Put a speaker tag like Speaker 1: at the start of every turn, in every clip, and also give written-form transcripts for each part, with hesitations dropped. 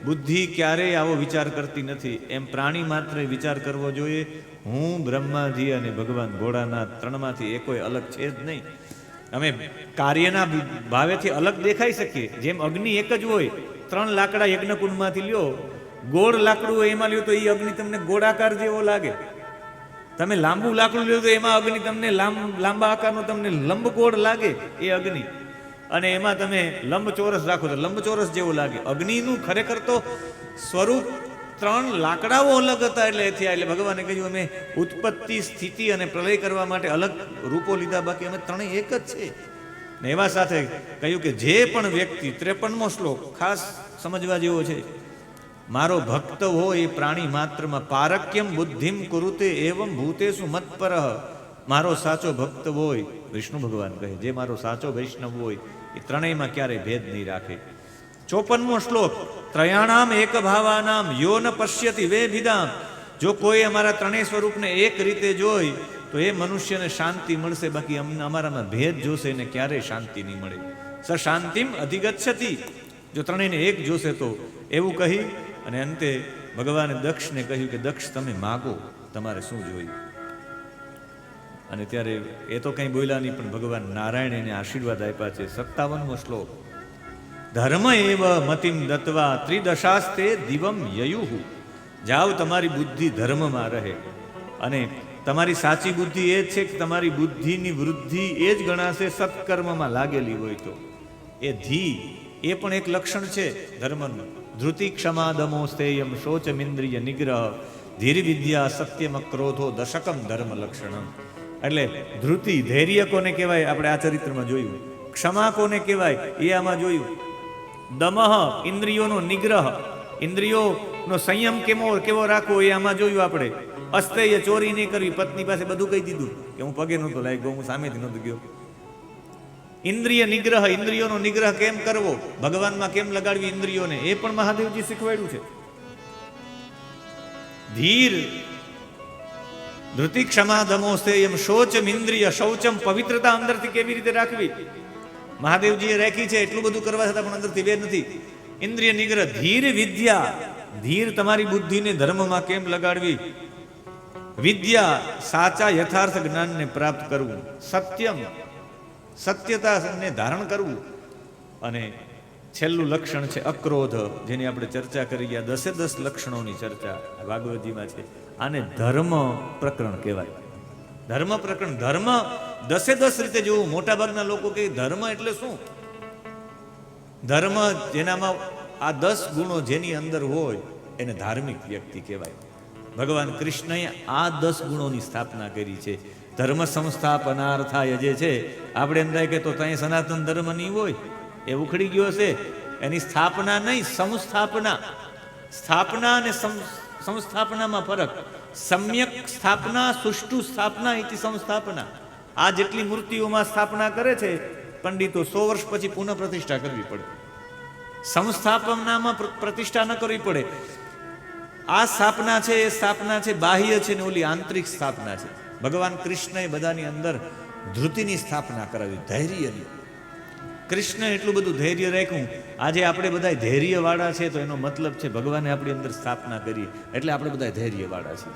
Speaker 1: બુદ્ધિ ક્યારેય આવો વિચાર કરતી નથી. એમ પ્રાણી માત્ર વિચાર કરવો જોઈએ, હું બ્રહ્માજી અને ભગવાન ભોળાનાથ ત્રણમાંથી એ કોઈ અલગ છે જ નહીં. અમે કાર્યના ભાવેથી અલગ દેખાઈ શકીએ. જેમ અગ્નિ એક જ હોય, 3 લાકડા યજ્ઞકુંડમાંથી લ્યો, ગોળ લાકડું હોય એમાં લ્યો તો એ અગ્નિ તમને ગોળાકાર જેવો લાગે. તમે લાંબુ લાકડું લ્યો તો એમાં અગ્નિ તમને લાંબા આકારનો તમને લંબગોળ લાગે એ અગ્નિ, અને એમાં તમે લંબચોરસ રાખો તો લંબચોરસ જેવો લાગે. અગ્નિનું ખરેખર તો સ્વરૂપ 3 લાકડાઓ અલગ હતા એટલે ભગવાને કહ્યું અમે ઉત્પત્તિ, સ્થિતિ અને પ્રલય કરવા માટે અલગ રૂપો લીધા, બાકી અમે ત્રણેય એક જ છે. ને એવા સાથે કહ્યું કે જે પણ વ્યક્તિ 53મો શ્લોક ખાસ સમજવા જેવો છે. મારો ભક્ત હોય એ પ્રાણી માત્રમાં પારક્યમ બુદ્ધિમ કુરુતે એવમ ભૂતેષુ મત્પરઃ. મારો સાચો ભક્ત હોય, વિષ્ણુ ભગવાન કહે, જે મારો સાચો વૈષ્ણવ હોય એ ત્રણેયમાં ક્યારેય ભેદ નહીં રાખે. 54મો શ્લોક ત્રયાણામ એક ભાવાનામ યો ન પશ્યતિ વે ભિદામ. જો કોઈ અમારા ત્રણેય સ્વરૂપને એક રીતે જોઈ તો એ મનુષ્યને શાંતિ મળશે, બાકી અમારામાં ભેદ જોશે એને ક્યારેય શાંતિ નહીં મળે. સ શાંતિમ અધિગચ્છતિ. જો ત્રણેયને એક જોશે તો, એવું કહી અને અંતે ભગવાને દક્ષને કહ્યું કે દક્ષ તમે માગો, તમારે શું જોયું. અને ત્યારે એ તો કંઈ બોલ્યા નહીં, પણ ભગવાન નારાયણ એને આશીર્વાદ આપ્યા છે. 57મો શ્લોક ધર્મ એવ મતિમ દત્વા ત્રિદશાસ્તે દિવમ યયુહુ. જાઓ તમારી બુદ્ધિ ધર્મમાં રહે, અને તમારી સાચી બુદ્ધિ એ જ છે કે તમારી બુદ્ધિની વૃદ્ધિ એ જ ગણાશે સત્કર્મમાં લાગેલી હોય તો. એ ધી એ પણ એક લક્ષણ છે ધર્મનું. ધૃતિ ક્ષમા દમો સ્થેયમ શોચમિન્દ્રિય નિગ્રહ ધીર વિદ્યા સત્યમ ક્રોધો દશકમ ધર્મ લક્ષણમ. એટલે ધૃતિ ધૈર્ય કોને કહેવાય આપણે આ ચરિત્રમાં જોયું, ક્ષમા કોને કહેવાય એ આમાં જોયું, દમઃ ઇન્દ્રિયોનો નિગ્રહ, ઇન્દ્રિયોનો સંયમ કેવો રાખવો એ આમાં જોયું આપણે. અસ્તેય ચોરી નહીં કરવી, પત્ની પાસે બધું કહી દીધું કે હું પગે નહોતો લાગ્યો, હું સામેથી નહોતો ગયો. ઇન્દ્રિય નિગ્રહ, ઇન્દ્રિયોનો નિગ્રહ કેમ કરવો, ભગવાનમાં કેમ લગાડવી ઇન્દ્રિયોને, એ પણ મહાદેવજી શીખવાડ્યું છે. ધીર ધૃતિ ક્ષમા દમો સ્થેયમ શોચમ ઇન્દ્રિય, શૌચમ પવિત્રતા અંદરથી કેવી રીતે રાખવી મહાદેવજીએ રાખી છે. એટલું બધું કરવા છતાં પણ અંદરથી વેર નથી. ઇન્દ્રિય નિગ્રહ. ધીર વિદ્યા, ધીર તમારી બુદ્ધિને ધર્મમાં કેમ લગાડવી. વિદ્યા સાચા યથાર્થ જ્ઞાનને પ્રાપ્ત કરવું. સત્યમ સત્યતાને ધારણ કરવું. અને છેલ્લું લક્ષણ છે અક્રોધ, જેની આપણે ચર્ચા કરી ગયા. 10 લક્ષણોની ચર્ચા ભાગવતજીમાં છે. આને ધર્મ પ્રકરણ કહેવાય. ધર્મ પ્રકરણ. ધર્મ 10 રીતે જોવું. મોટા ભાગના લોકો કહે ધર્મ એટલે શું? ધર્મ જેનામાં આ 10 ગુણો જેની અંદર હોય એને ધાર્મિક વ્યક્તિ કહેવાય. ભગવાન કૃષ્ણએ આ 10 ગુણોની સ્થાપના કરી છે. ધર્મ સંસ્થાપનાર્થાય જે છે, આપણે એમ થાય કે તો ત્યાં સનાતન ધર્મ નહીં હોય, એ ઉખડી ગયો હશે. એની સ્થાપના નહીં, સંસ્થાપના. સ્થાપના અને સંસ્થાપનામાં ફરક. સમ્યક સ્થાપના સુષ્ઠુ સ્થાપના ઇતિ સંસ્થાપના. આ જેટલી મૂર્તિઓમાં સ્થાપના કરે છે પંડિતો, 100 વર્ષ પછી પુનઃ પ્રતિષ્ઠા કરવી પડે. સંસ્થાપનામાં પ્રતિષ્ઠા ન કરવી પડે. આ સ્થાપના છે એ સ્થાપના છે બાહ્ય છે ને ઓલી આંતરિક સ્થાપના છે. ભગવાન કૃષ્ણએ બધાની અંદર ધૃતિની સ્થાપના કરાવી, ધૈર્યની. કૃષ્ણ એટલું બધું ધૈર્ય રાખ્યું. આજે આપણે બધા ધૈર્યવાળા છે તો એનો મતલબ છે ભગવાને આપણી અંદર સ્થાપના કરી એટલે આપણે બધા ધૈર્યવાળા છીએ.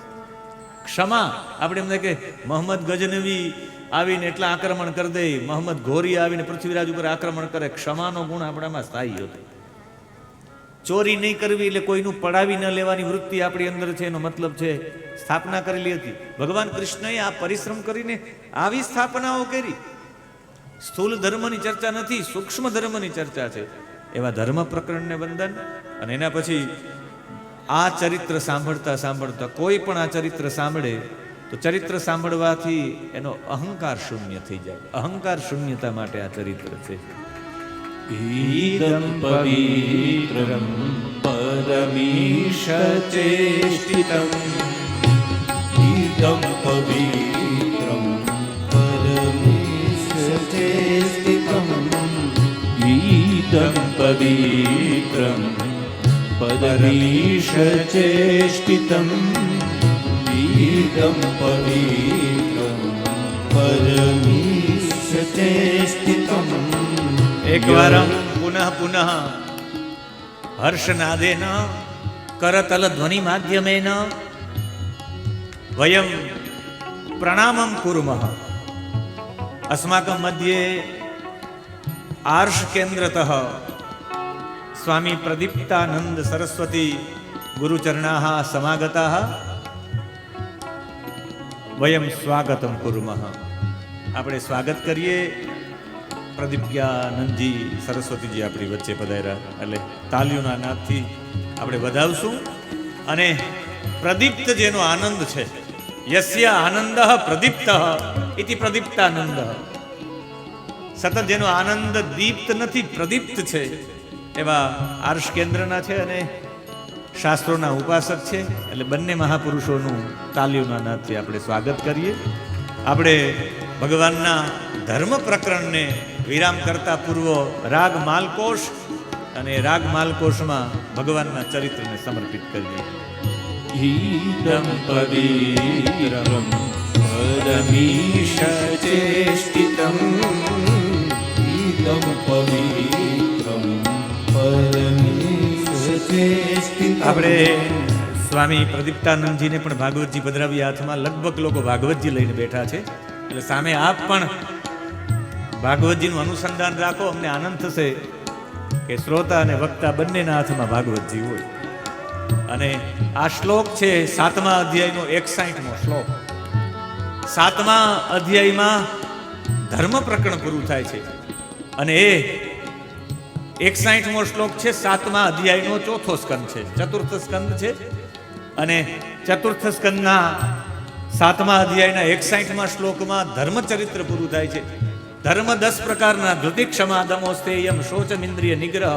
Speaker 1: ક્ષમા, આપણે એમ કે મોહમ્મદ ગજનવી આવીને એટલા આક્રમણ કરી દે, મોહમ્મદ ઘોરી આવીને પૃથ્વીરાજ ઉપર આક્રમણ કરે. ક્ષમાનો ગુણ આપણામાં સ્થાયી હતો. ચોરી નહીં કરવી એટલે કોઈનું પડાવી ન લેવાની વૃત્તિ આપણી અંદર છે, એનો મતલબ છે સ્થાપના કરેલી હતી. ભગવાન કૃષ્ણએ આ પરિશ્રમ કરીને આવી સ્થાપનાઓ કરી. સ્થૂલ ધર્મની ચર્ચા નથી, સૂક્ષ્મ ધર્મની ચર્ચા છે. એવા ધર્મ પ્રકરણને વંદન. અને એના પછી આ ચરિત્ર સાંભળતા સાંભળતા કોઈ પણ આ ચરિત્ર સાંભળે તો ચરિત્ર સાંભળવાથી એનો અહંકાર શૂન્ય થઈ જાય. અહંકાર શૂન્યતા માટે આ ચરિત્ર છે.
Speaker 2: ઈદં પવિત્રમ પરમીશ ચેષ્ટિતમ. ઈદં પવિત્રમ પરમીશ ચેષ્ટિતમ. ઈદં પવિત્રમ પરમીશ ચેષ્ટિતમ. ઈદં પવિત્રમ પરમીશ ચેષ્ટિતમ.
Speaker 1: એકવાર પુનઃ પુનઃ હર્ષનાદેન કરતલ ધ્વનિ માધ્યમેન વયમ પ્રણામમ કુર્મઃ. અસ્માકં મધ્યે આર્ષ કેન્દ્રતઃ સ્વામી પ્રદીપ્તાનંદ સરસ્વતી ગુરુચરણાः સમાગતાः. વયમ સ્વાગતમ કુર્મઃ. આપણે સ્વાગત કરીએ. પ્રદીપ્યાનંદજી સરસ્વતીજી આપણી વચ્ચે પધાર્યા, એટલે તાલીઓના નાદથી આપણે વધાવશું. અને પ્રદીપ્ત જેનો આનંદ છે, યસ્ય આનંદ પ્રદીપ્ત ઇતિ પ્રદીપ્તાનંદ. સતત જેનો આનંદ દીપ્ત નથી, પ્રદીપ્ત છે, એવા આર્ષ કેન્દ્રના છે અને શાસ્ત્રોના ઉપાસક છે. એટલે બંને મહાપુરુષોનું તાલીઓના નાદથી આપણે સ્વાગત કરીએ. આપણે ભગવાનના ધર્મ પ્રકરણને વિરામ કરતા પૂર્વ રાગ માલકોશ અને રાગ માલકોશમાં ભગવાનના ચરિત્રને સમર્પિત કરીએ.
Speaker 2: ઈદં પવિત્રમ પરમીશ ચેષ્ટિતમ. ઈદં પવિત્રમ પરમીશ ચેષ્ટિતમ.
Speaker 1: આપણે સ્વામી પ્રદીપ્તાનંદજીને પણ ભાગવતજી પધરાવી હાથમાં. લગભગ લોકો ભાગવતજી લઈને બેઠા છે, એટલે સામે આપ પણ ભાગવતજીનું અનુસંધાન રાખો. અમને આનંદ થશે કે શ્રોતા અને વક્તા બંનેના હાથમાં ભાગવતજી હોય. અને આ શ્લોક છે 7મા અધ્યાયનો 61મો શ્લોક. 7મા અધ્યાયમાં ધર્મ પ્રકરણ પૂરું થાય છે અને એ 61મો શ્લોક છે 7મા અધ્યાયનો 4થો સ્કંદ છે, ચતુર્થ સ્કંદ છે. અને ચતુર્થ સ્કંદના 7મા અધ્યાયના 61મા શ્લોકમાં ધર્મચરિત્ર પૂરું થાય છે. ધર્મ 10 પ્રકારના: ધૃતિ, ક્ષમા, દમો, સ્થેયમ, શોચમ, ઇન્દ્રિય નિગ્રહ,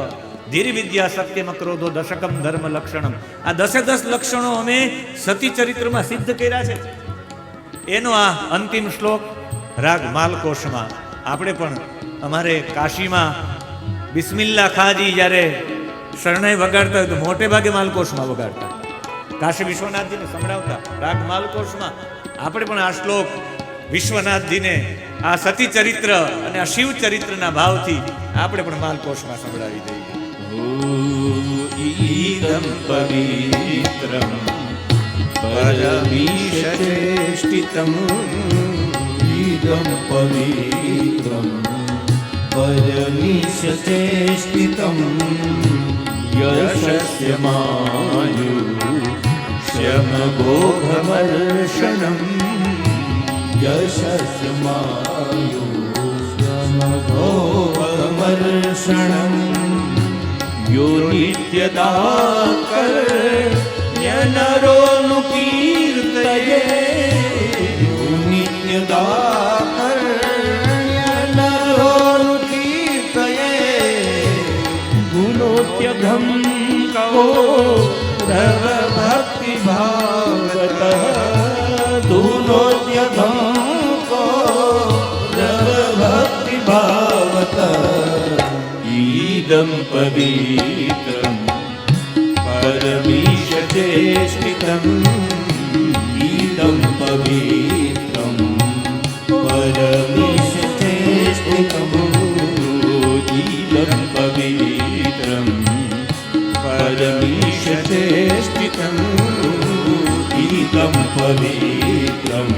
Speaker 1: ધીર, વિદ્યા, સત્યમ, ક્રોધો, દશકમ ધર્મ લક્ષણમ. આ 10 લક્ષણો અમે સતી ચરિત્રમાં સિદ્ધ કર્યા છે. એનો આ અંતિમ શ્લોક રાગ માલકોશમાં. આપણે પણ અમારે કાશીમાં બિસ્મિલ્લા ખાજી જ્યારે શરણાઈ વગાડતા હોય તો મોટે ભાગે માલકોશમાં વગાડતા, કાશી વિશ્વનાથજીને સંભળાવતા રાગ માલકોશમાં. આપણે પણ આ શ્લોક વિશ્વનાથજીને આ સતી ચરિત્ર અને આ શિવ ચરિત્રના ભાવથી આપણે પણ માલકોશમાં સંભળાવી દઈએ.
Speaker 2: ઈદં પવિત્રમ પરમીશ ચેષ્ટિતમ. ઈદં પવિત્રમ પરમીશ ચેષ્ટિતમ. યશસ્ય માયુષ્યમ ભોગમર્ષણમ. યશસ્ય માયુષ્યમ ભોગમર્ષણમ. યો નિત્યદાકર્ણ્યનરોનુકીર્તયે. યો નિત્યદાકર્ણ્યનરોનુકીર્તયે. ગુણોત્યઘં કો રવ ભક્તિ ભાવતઃ. ગુણોત્યઘં કો રવ ભક્તિ ભાવતઃ. ઈદં પવિત્રમ પરમીશ ચેષ્ટિતમ. ઈદં પવિત્રમ પરમીશ ચેષ્ટિતમ. ઈદં પવિત્રમ પરમીશ ચેષ્ટિતમ. ઈદં પવિત્રમ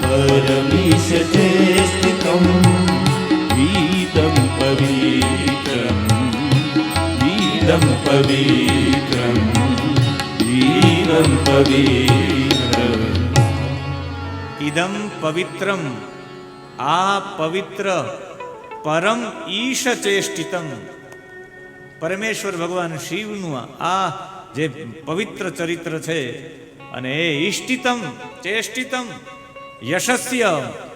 Speaker 2: પરમીશ ચેષ્ટિતમ. ઈદં પવિત્રમ ઈદં પવિત્રમ ઈદં પવિત્રમ.
Speaker 1: ઇદમ પવિત્રમ, આ પવિત્ર, પરમ ઈશ ચેષ્ટિતમ, પરમેશ્વર ભગવાન શિવનું આ જે પવિત્ર ચરિત્ર છે. અને એ ઈષ્ટિતમ, ચેષ્ટિતમ, યશસ્ય,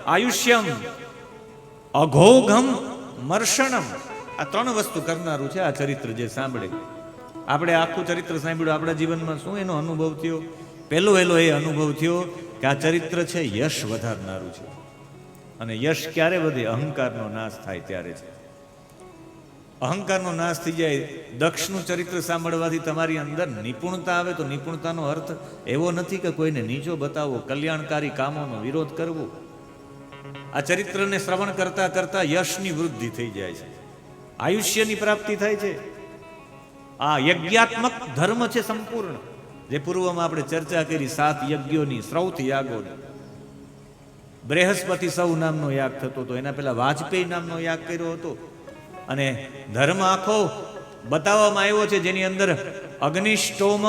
Speaker 1: આયુષ્યમ, અઘોઘમ, મર્ષણમ. આ 3 વસ્તુ કરનારું છે આ ચરિત્ર જે સાંભળે. આપણે આખું ચરિત્ર સાંભળ્યું, આપણા જીવનમાં શું એનો અનુભવ થયો? પહેલો એ અનુભવ થયો કે આ ચરિત્ર છે યશ વધારનારું છે. અને યશ ક્યારે વધે? અહંકારનો નાશ થાય ત્યારે છે. અહંકારનો નાશ થઈ જાય. દક્ષનું ચરિત્ર સાંભળવાથી તમારી અંદર નિપુણતા આવે. તો નિપુણતાનો અર્થ એવો નથી કે કોઈને નીચો બતાવવો, કલ્યાણકારી કામોનો વિરોધ કરવો. આ ચરિત્રને શ્રવણ કરતા કરતા યશની વૃદ્ધિ થઈ જાય છે, આયુષ્યની પ્રાપ્તિ થાય છે. આ યજ્ઞાત્મક ધર્મ છે સંપૂર્ણ, જે પૂર્વમાં આપણે ચર્ચા કરી 7 યજ્ઞોની, શ્રૌત યાગોની. બૃહસ્પતિ સૌ નામનો યાગ થતો હતો, એના પહેલા વાજપેયી નામનો યાગ કર્યો હતો. અને ધર્મ આખો બતાવવામાં આવ્યો છે, જેની અંદર અગ્નિષ્ટોમ,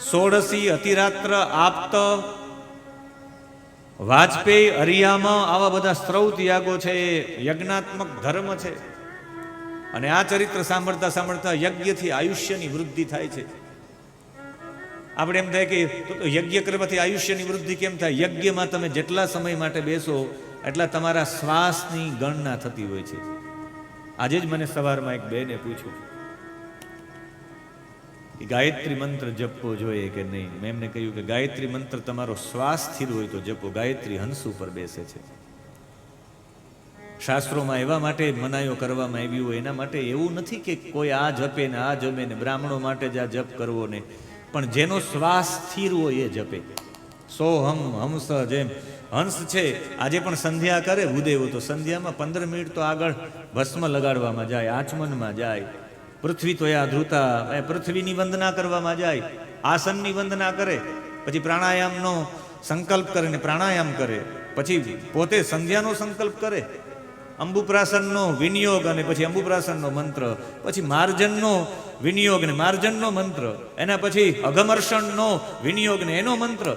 Speaker 1: ષોડશી, અતિરાત્ર, આપ્ત, વાજપેયી, અરિયામ, આવા બધા શ્રૌત યાગો છે, એ યજ્ઞાત્મક ધર્મ છે. અને આ ચરિત્ર સાંભળતા સાંભળતા યજ્ઞથી આયુષ્યની વૃદ્ધિ થાય છે. આપણે એમ થાય કે યજ્ઞ કરવાથી આયુષ્યની વૃદ્ધિ કેમ થાય? યજ્ઞમાં તમે જેટલા સમય માટે બેસો એટલા તમારા શ્વાસની ગણના થતી હોય છે. આજે જ મને સવારમાં એક બેને પૂછ્યું કે ગાયત્રી મંત્ર જપવો જોઈએ કે નહીં. મેં એમને કહ્યું કે ગાયત્રી મંત્ર તમારો શ્વાસ સ્થિર હોય તો જપો. ગાયત્રી હંસ ઉપર બેસે છે. શાસ્ત્રોમાં એવા માટે મનાઈઓ કરવામાં આવી હોય, એના માટે એવું નથી કે કોઈ આ જપે ને આ જપે ને, બ્રાહ્મણો માટે જ આ જપ કરવો ને, પણ જેનો શ્વાસ સ્થિર હોય એ જપે. સોહમ હંસ, જેમ હંસ છે, આજે પણ સંધ્યા કરે ભૂદેવ, તો સંધ્યામાં 15 મિનિટ તો આગળ ભસ્મ લગાડવામાં જાય, આચમનમાં જાય. પૃથ્વી તો યા ધ્રુતા, પૃથ્વીની વંદના કરવામાં જાય, આસનની વંદના કરે, પછી પ્રાણાયામનો સંકલ્પ કરે ને પ્રાણાયામ કરે, પછી પોતે સંધ્યાનો સંકલ્પ કરે, અંબુપ્રાસનનો વિનિયોગ અને પછી અંબુપ્રાસનનો મંત્ર, પછી માર્જનનો વિનિયોગ ને માર્જનનો મંત્ર, એના પછી અઘમર્ષણનો વિનિયોગ ને એનો મંત્ર,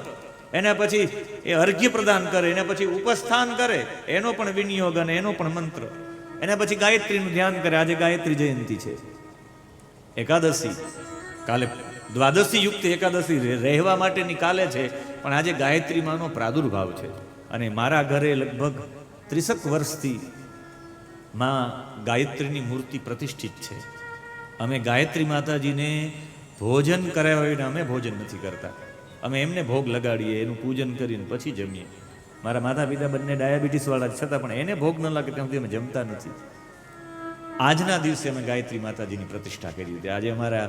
Speaker 1: એના પછી એ અર્ઘ્ય પ્રદાન કરે, એના પછી ઉપસ્થાન કરે, એનો પણ વિનિયોગ અને એનો પણ મંત્ર, એના પછી ગાયત્રીનું ધ્યાન કરે. આજે ગાયત્રી જયંતિ છે, એકાદશી, કાલે દ્વાદશી યુક્ત એકાદશી રહેવા માટેની કાલે છે, પણ આજે ગાયત્રી માનો પ્રાદુર્ભાવ છે. અને મારા ઘરે લગભગ 30 વર્ષથી માં ગાયત્રીની મૂર્તિ પ્રતિષ્ઠિત છે. અમે ગાયત્રી માતાજીને ભોજન કરાવ્યા વિના અમે ભોજન નથી કરતા. અમે એમને ભોગ લગાડીએ, એનું પૂજન કરીને પછી જમીએ. મારા માતા પિતા બંને ડાયાબિટીસ વાળા છતાં પણ એને ભોગ ન લાગે ત્યાં સુધી અમે જમતા નથી. આજના દિવસે અમે ગાયત્રી માતાજીની પ્રતિષ્ઠા કરી હતી. આજે અમારા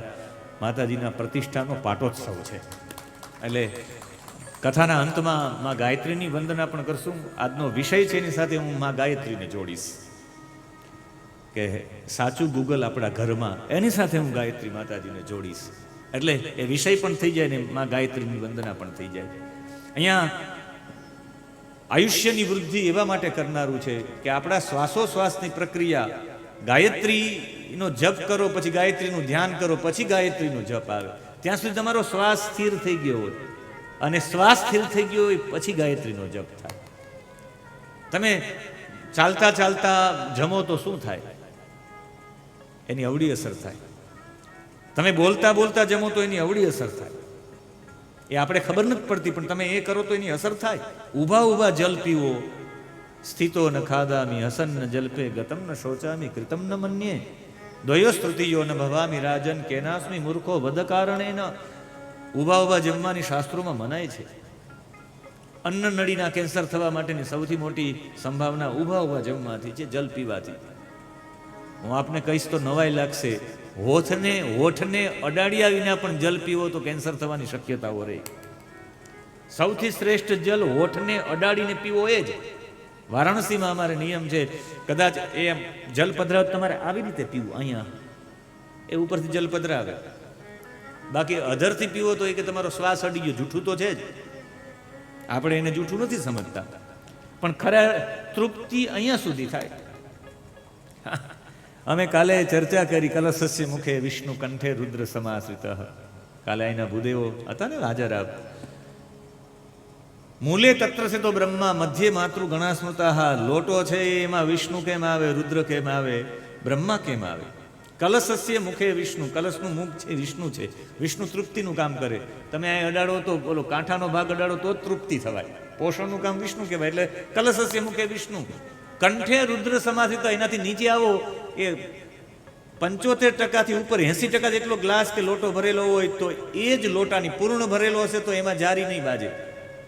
Speaker 1: માતાજીના પ્રતિષ્ઠાનો પાટોત્સવ છે. એટલે કથાના અંતમાં માં ગાયત્રીની વંદના પણ કરશું. આજનો વિષય છે, એની સાથે હું માં ગાયત્રીને જોડીશ કે સાચું ગૂગલ આપણા ઘરમાં, એની સાથે હું ગાયત્રી માતાજીને જોડીશ. એટલે એ વિષય પણ થઈ જાય ને માં ગાયત્રીની વંદના પણ થઈ જાય. અહીંયા આયુષ્યની વૃદ્ધિ એવા માટે કરનારું છે કે આપણા શ્વાસોશ્વાસની પ્રક્રિયા, ગાયત્રીનો જપ કરો, પછી ગાયત્રીનું ધ્યાન કરો, પછી ગાયત્રીનો જપ આવે, ત્યાં સુધી તમારો શ્વાસ સ્થિર થઈ ગયો હોય, અને શ્વાસ સ્થિર થઈ ગયો હોય પછી ગાયત્રીનો જપ થાય. તમે ચાલતા ચાલતા જમો તો શું થાય? એની અવળી અસર થાય. તમે બોલતા બોલતા જમો તો એની અવળી અસર થાય. એ આપણે ખબર નથી પડતી, પણ તમે એ કરો તો એની અસર થાય. ઊભા ઊભા જલ પીવો, સ્થિતો ન ખાદામી હસન ન જલ્પે ગતમ ન શોચામી કૃતમ ન મન્યે દ્વયો સ્તુતિયો ન ભવામી રાજન કેનાસ્મી મૂર્ખો વદ કારણે ન. ઊભા ઊભા જમવાની શાસ્ત્રોમાં મનાય છે. અન્ન નળીના કેન્સર થવા માટેની સૌથી મોટી સંભાવના ઊભા ઊભા જમવાથી છે, જલ પીવાથી. હું આપને કહીશ તો નવાઈ લાગશે, હોઠને અડાડ્યા વિના પણ જલ પીવો તો કેન્સર થવાની શક્યતાઓ રહે. સૌથી શ્રેષ્ઠ જલ હોઠને અડાડીને પીવો એ જ. વારાણસીમાં અમારે નિયમ છે, કદાચ એ જલ પધરાવે તમારે આવી રીતે પીવું, અહીંયા એ ઉપરથી જલ પધરાવે, બાકી અધરથી પીવો તો એ કે તમારો શ્વાસ અડી ગયો. જૂઠું તો છે જ, આપણે એને જૂઠું નથી સમજતા, પણ ખરા તૃપ્તિ અહીંયા સુધી થાય. અમે કાલે ચર્ચા કરી, કલશસ્ય મુખે વિષ્ણુ કંઠે રુદ્ર સમાશ્રિત. કાલે અહીંના ભૂદેવો હતા ને હાજર. આપ મૂલે તત્ર છે તો બ્રહ્મા, મધ્ય માતૃ ગણા સ્મૃતા. લોટો છે એમાં વિષ્ણુ કેમ આવે, રુદ્ર કેમ આવે, બ્રહ્મા કેમ આવે? કલશસ્ય મુખે વિષ્ણુ, કલશનું મુખ છે વિષ્ણુ છે, વિષ્ણુ તૃપ્તિનું કામ કરે. તમે અહીં અડાડો તો બોલો કાંઠાનો ભાગ અડાડો તો તૃપ્તિ થવાય. પોષણનું કામ વિષ્ણુ કહેવાય. એટલે કલશસ્ય મુખે વિષ્ણુ, કંઠે રુદ્ર સમાધિત. એનાથી નીચે આવો એ 75% ઉપર 80% જેટલો ગ્લાસ કે લોટો ભરેલો હોય તો એ જ લોટાની પૂર્ણ ભરેલો હશે તો એમાં જારી નહીં બાજે.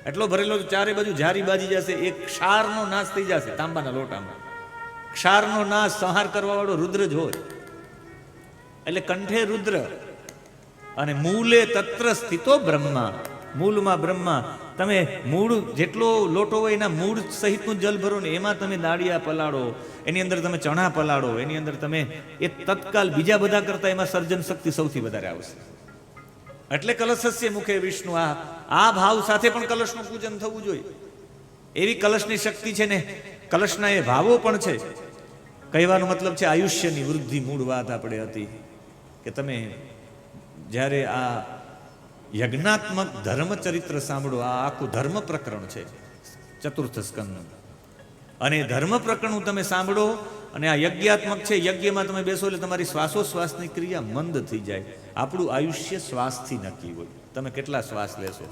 Speaker 1: એટલો ભરેલો તો ચારે બાજુ જારી બાજી જશે. એક ક્ષારનો નાશ થઈ જશે તાંબાના લોટામાં. ક્ષારનો નાશ સંહાર કરવા વાળો રુદ્ર જ હોય. એટલે કંઠે રુદ્ર અને મૂલે તત્ર સ્થિતો બ્રહ્મા. મૂળમાં બ્રહ્મા. તમે મૂળ જેટલો લોટો હોય એના મૂળ સહિતનું જલ ભરો ને એમાં તમે દાળિયા પલાળો, એની અંદર તમે ચણા પલાળો, એની અંદર તમે એ તત્કાલ બીજા બધા કરતા એમાં સર્જન શક્તિ સૌથી વધારે આવશે. એટલે કલશસ્ય મુખે વિષ્ણુ. આ ભાવ સાથે પણ કલશનું પૂજન થવું જોઈએ. એવી કલશની શક્તિ છે ને કલશના એ ભાવો પણ છે. કહેવાનો મતલબ છે આયુષ્યની વૃદ્ધિ. મૂળ વાત આપણે હતી કે તમે જ્યારે આ યજ્ઞાત્મક ધર્મચરિત્ર સાંભળો, આ આખું ધર્મ પ્રકરણ છે ચતુર્થ સ્કંદનું, અને ધર્મ પ્રકરણ તમે સાંભળો અને આ યજ્ઞાત્મક છે. યજ્ઞમાં તમે બેસો એટલે તમારી શ્વાસોશ્વાસની ક્રિયા મંદ થઈ જાય. આપણું આયુષ્ય શ્વાસથી નક્કી હોય. તમે કેટલા શ્વાસ લેશો.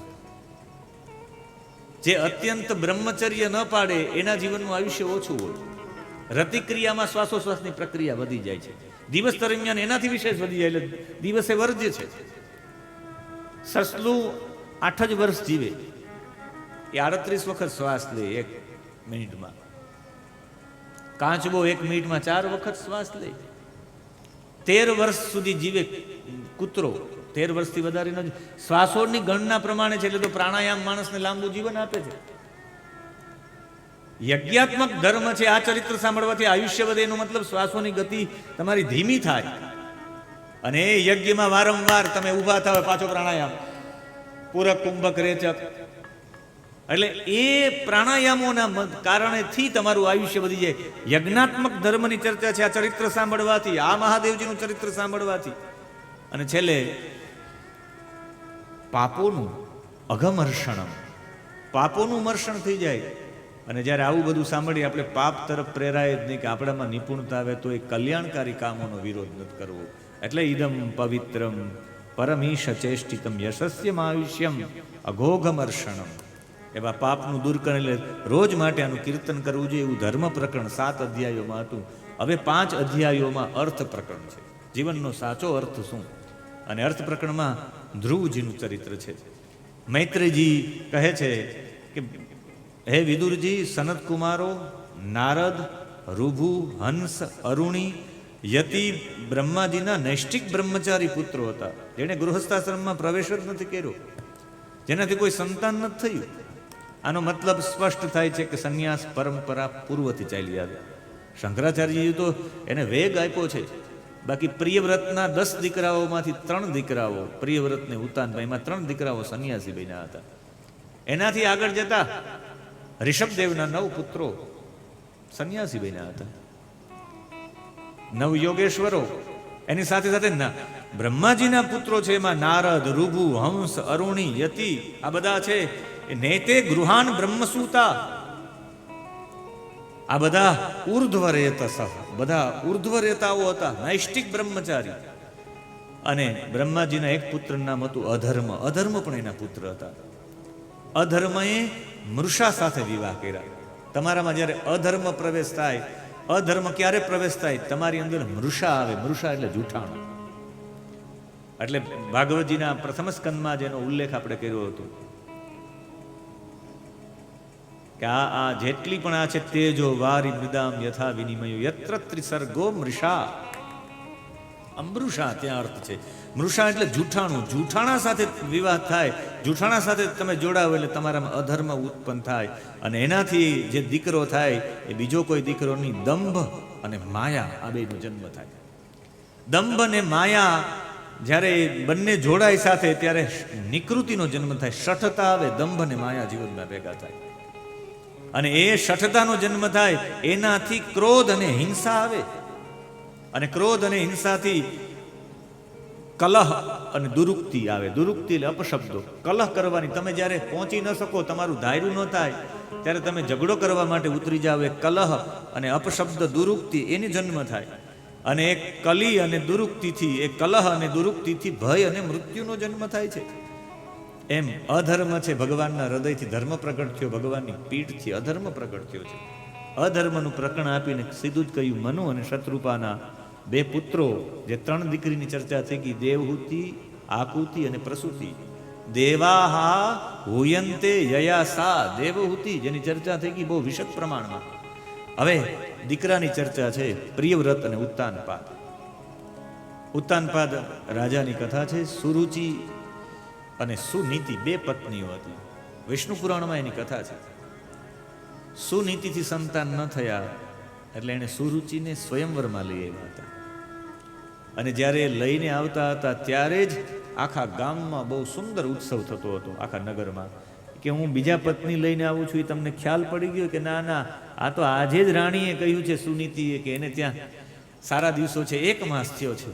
Speaker 1: જે અત્યંત બ્રહ્મચર્ય ન પાડે એના જીવનનું આયુષ્ય ઓછું હોય. રતિક્રિયામાં શ્વાસોશ્વાસની પ્રક્રિયા વધી જાય છે. દિવસ દરમિયાન એનાથી વિશેષ વધી જાય એટલે દિવસે વર્જ્ય છે. સસલું 8 જ વર્ષ જીવે, એ 38 વખત શ્વાસ લે 1 મિનિટમાં. કાચબો 1 મિનિટમાં 4 વખત શ્વાસ લે. 13 વર્ષ સુધી જીવે કૂતરો. 13 વર્ષથી વધારે ન. શ્વાસોની ગણના પ્રમાણે છે. એટલે તો પ્રાણાયામ માણસને લાંબુ જીવન આપે છે. યજ્ઞાત્મક ધર્મ છે. આ ચરિત્ર સાંભળવાથી આયુષ્ય વધે. એનો મતલબ શ્વાસોની ગતિ તમારી ધીમી થાય. અને એ યજ્ઞમાં વારંવાર તમે ઊભા થાવ, પાછો પ્રાણાયામ, પૂરક, કુંભક, રેચક. એટલે એ પ્રાણાયામોના કારણેથી તમારું આયુષ્ય વધી જાય. યજ્ઞાત્મક ધર્મની ચર્ચા છે આ ચરિત્ર સાંભળવાથી, આ મહાદેવજીનું ચરિત્ર સાંભળવાથી. અને છેલ્લે પાપોનું અઘમર્ષણમ, પાપોનું મર્ષણ થઈ જાય. અને જ્યારે આવું બધું સાંભળી આપણે પાપ તરફ પ્રેરાય જ નહીં કે આપણામાં નિપુણતા આવે તો એ કલ્યાણકારી કામોનો વિરોધ નથી કરવો. એટલે ઇદમ પવિત્રમ પરમીશ ચેષ્ટિતમ યશસ્યમ આયુષ્યમ અઘોઘમર્ષણમ. એવા પાપનું દૂર કરીને રોજ માટે આનું કીર્તન કરવું જોઈએ. એવું ધર્મ પ્રકરણ 7 અધ્યાયોમાં હતું. હવે 5 અધ્યાયોમાં અર્થ પ્રકરણ છે. જીવનનો સાચો અર્થ શું? અને અર્થ પ્રકરણમાં ધ્રુવજીનું ચરિત્ર છે. મૈત્રેયજી કહે છે કે હે વિદુરજી, સનત કુમારો, નારદ, ઋભુ, હંસ, અરુણી, યતિ બ્રહ્માજીના નૈષ્ટિક બ્રહ્મચારી પુત્રો હતા, જેણે ગૃહસ્થાશ્રમમાં પ્રવેશ જ નથી કર્યો, જેનાથી કોઈ સંતાન નથી થયું. આનો મતલબ સ્પષ્ટ થાય છે કે સંન્યાસ પરંપરા પૂર્વથી ચાલી આવે. શંકરાચાર્યજી તો એને વેગ આપ્યો છે. બાકી પ્રિયવ્રતના 10 દીકરાઓમાંથી 3 દીકરાઓ, પ્રિયવ્રતને ઉતાનભાઈ, એમાં 3 દીકરાઓ સંન્યાસી બન્યા હતા. એનાથી આગળ જતા ઋષભદેવના 9 પુત્રો સંન્યાસી બન્યા હતા. 9 યોગેશ્વરો. એની સાથે સાથે બ્રહ્માજીના પુત્રો છે, એમાં નારદ, ઋભુ, હંસ, અરુણી, યતિ, આ બધા છે. નેતે ગૃહાન બ્રહ્મસૂતા, આ બધા ઉર્ધ્વરેતસ, બધા ઉર્ધ્વરેતાઓ હતા, નૈષ્ટિક બ્રહ્મચારી. અને બ્રહ્માજીના એક પુત્રનું નામ હતું અધર્મ. અધર્મ પણ એના પુત્ર હતા. અધર્મએ મૃષા સાથે વિવાહ કર્યા. તમારામાં જ્યારે અધર્મ પ્રવેશ થાય, અધર્મ ક્યારે પ્રવેશ થાય? તમારી અંદર મૃષા આવે. મૃષા એટલે જૂઠાણું. એટલે ભાગવતજીના પ્રથમ સ્કંદમાં જેનો ઉલ્લેખ આપણે કર્યો હતો કે આ જેટલી પણ આ છે તેજો વારી મૃદામ યથા વિનિમયો યત્ર ત્રિસર્ગો મૃષા. અમૃષા ત્યાં અર્થ છે. મૃષા એટલે જૂઠાણું. જૂઠાણા સાથે વિવાહ થાય, જૂઠાણા સાથે તમે જોડાવો એટલે તમારામાં અધર્મ ઉત્પન્ન થાય. અને એનાથી જે દીકરો થાય એ બીજો કોઈ દીકરો નહીં, દંભ અને માયા, આ બેનો જન્મ થાય. દંભ અને માયા જ્યારે બંને જોડાય સાથે ત્યારે નિકૃતિનો જન્મ થાય. શઠતા આવે, દંભ અને માયા જીવનમાં ભેગા થાય. અને એ શઠતાનો જન્મ થાય એનાથી ક્રોધ અને હિંસા આવે. અને ક્રોધ અને હિંસાથી કલહ અને દુરુક્તિ આવે. દુરુક્તિ એટલે અપશબ્દો. કલહ કરવાની, તમે જ્યારે પહોંચી ન શકો, તમારું ધાર્યું ન થાય, ત્યારે તમે ઝઘડો કરવા માટે ઉતરી જાવ. એ કલહ અને અપશબ્દ દુરુક્તિ એની જન્મ થાય. અને એ કલી અને દુરુક્તિથી, એ કલહ અને દુરુક્તિથી ભય અને મૃત્યુનો જન્મ થાય છે. એમ અધર્મ છે ભગવાનના હૃદયથી ધર્મ પ્રગટ થયો, ભગવાનની પીઠથી અધર્મ પ્રગટ થયો છે. અધર્મનું પ્રકરણ આપીને સીધું જ કહ્યું, મનુ અને શત્રુપાના 2 પુત્રો, જે 3 દીકરીની ચર્ચા થઈ ગઈ, દેવહૂતિ, આકુતિ અને પ્રસૂતિ. દેવાહા હુયંતે યયાસા, દેવહૂતિ જેની ચર્ચા થઈ ગઈ બહુ વિશદ પ્રમાણમાં. હવે દીકરાની ચર્ચા છે, પ્રિયવ્રત અને ઉત્તાનપાદ. ઉત્તાનપાદ રાજાની કથા છે. સુરુચિ અને સુનીતિ 2 પત્નીઓ હતી. વિષ્ણુ પુરાણમાં એની કથા છે. સુનીતિથી સંતાન ન થયા એટલે એણે સુરુચિને સ્વયંવરમાં લઈ આવ્યા હતા. અને જ્યારે લઈને આવતા હતા ત્યારે જ આખા ગામમાં બહુ સુંદર ઉત્સવ થતો હતો, આખા નગરમાં, કે હું બીજા પત્ની લઈને આવું છું. એ તમને ખ્યાલ પડી ગયો કે ના ના, આ તો આજે જ રાણીએ કહ્યું છે સુનીતિએ કે એને ત્યાં સારા દિવસો છે, 1 માસ થયો છે.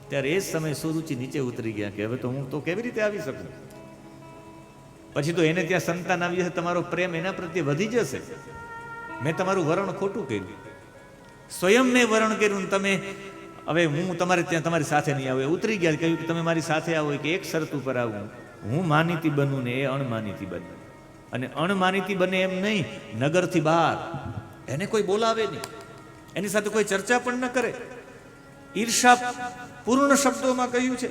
Speaker 1: ત્યારે એ જ સમયે સુરુચિ નીચે ઉતરી ગયા કે હવે તો હું તો કેવી રીતે આવી શકું? પછી તો એને ત્યાં સંતાન આવી જશે, તમારો પ્રેમ એના પ્રત્યે વધી જશે. મેં તમારું વરણ ખોટું કર્યું, સ્વયં મેં વરણ કર્યું. તમે હવે હું તમારે ત્યાં તમારી સાથે નહીં આવું. ઉતરી ગયા, કહ્યું કે તમે મારી સાથે આવો, કે એક શરત ઉપર આવું, હું માનીતી બનું ને એ અણમાનીતી બને. અને અણમાનીતી બને એમ નહીં, નગરથી બહાર એને કોઈ બોલાવે નહીં, એની સાથે કોઈ ચર્ચા પણ ન કરે. ઈર્ષા પૂર્ણ શબ્દોમાં કહ્યું છે.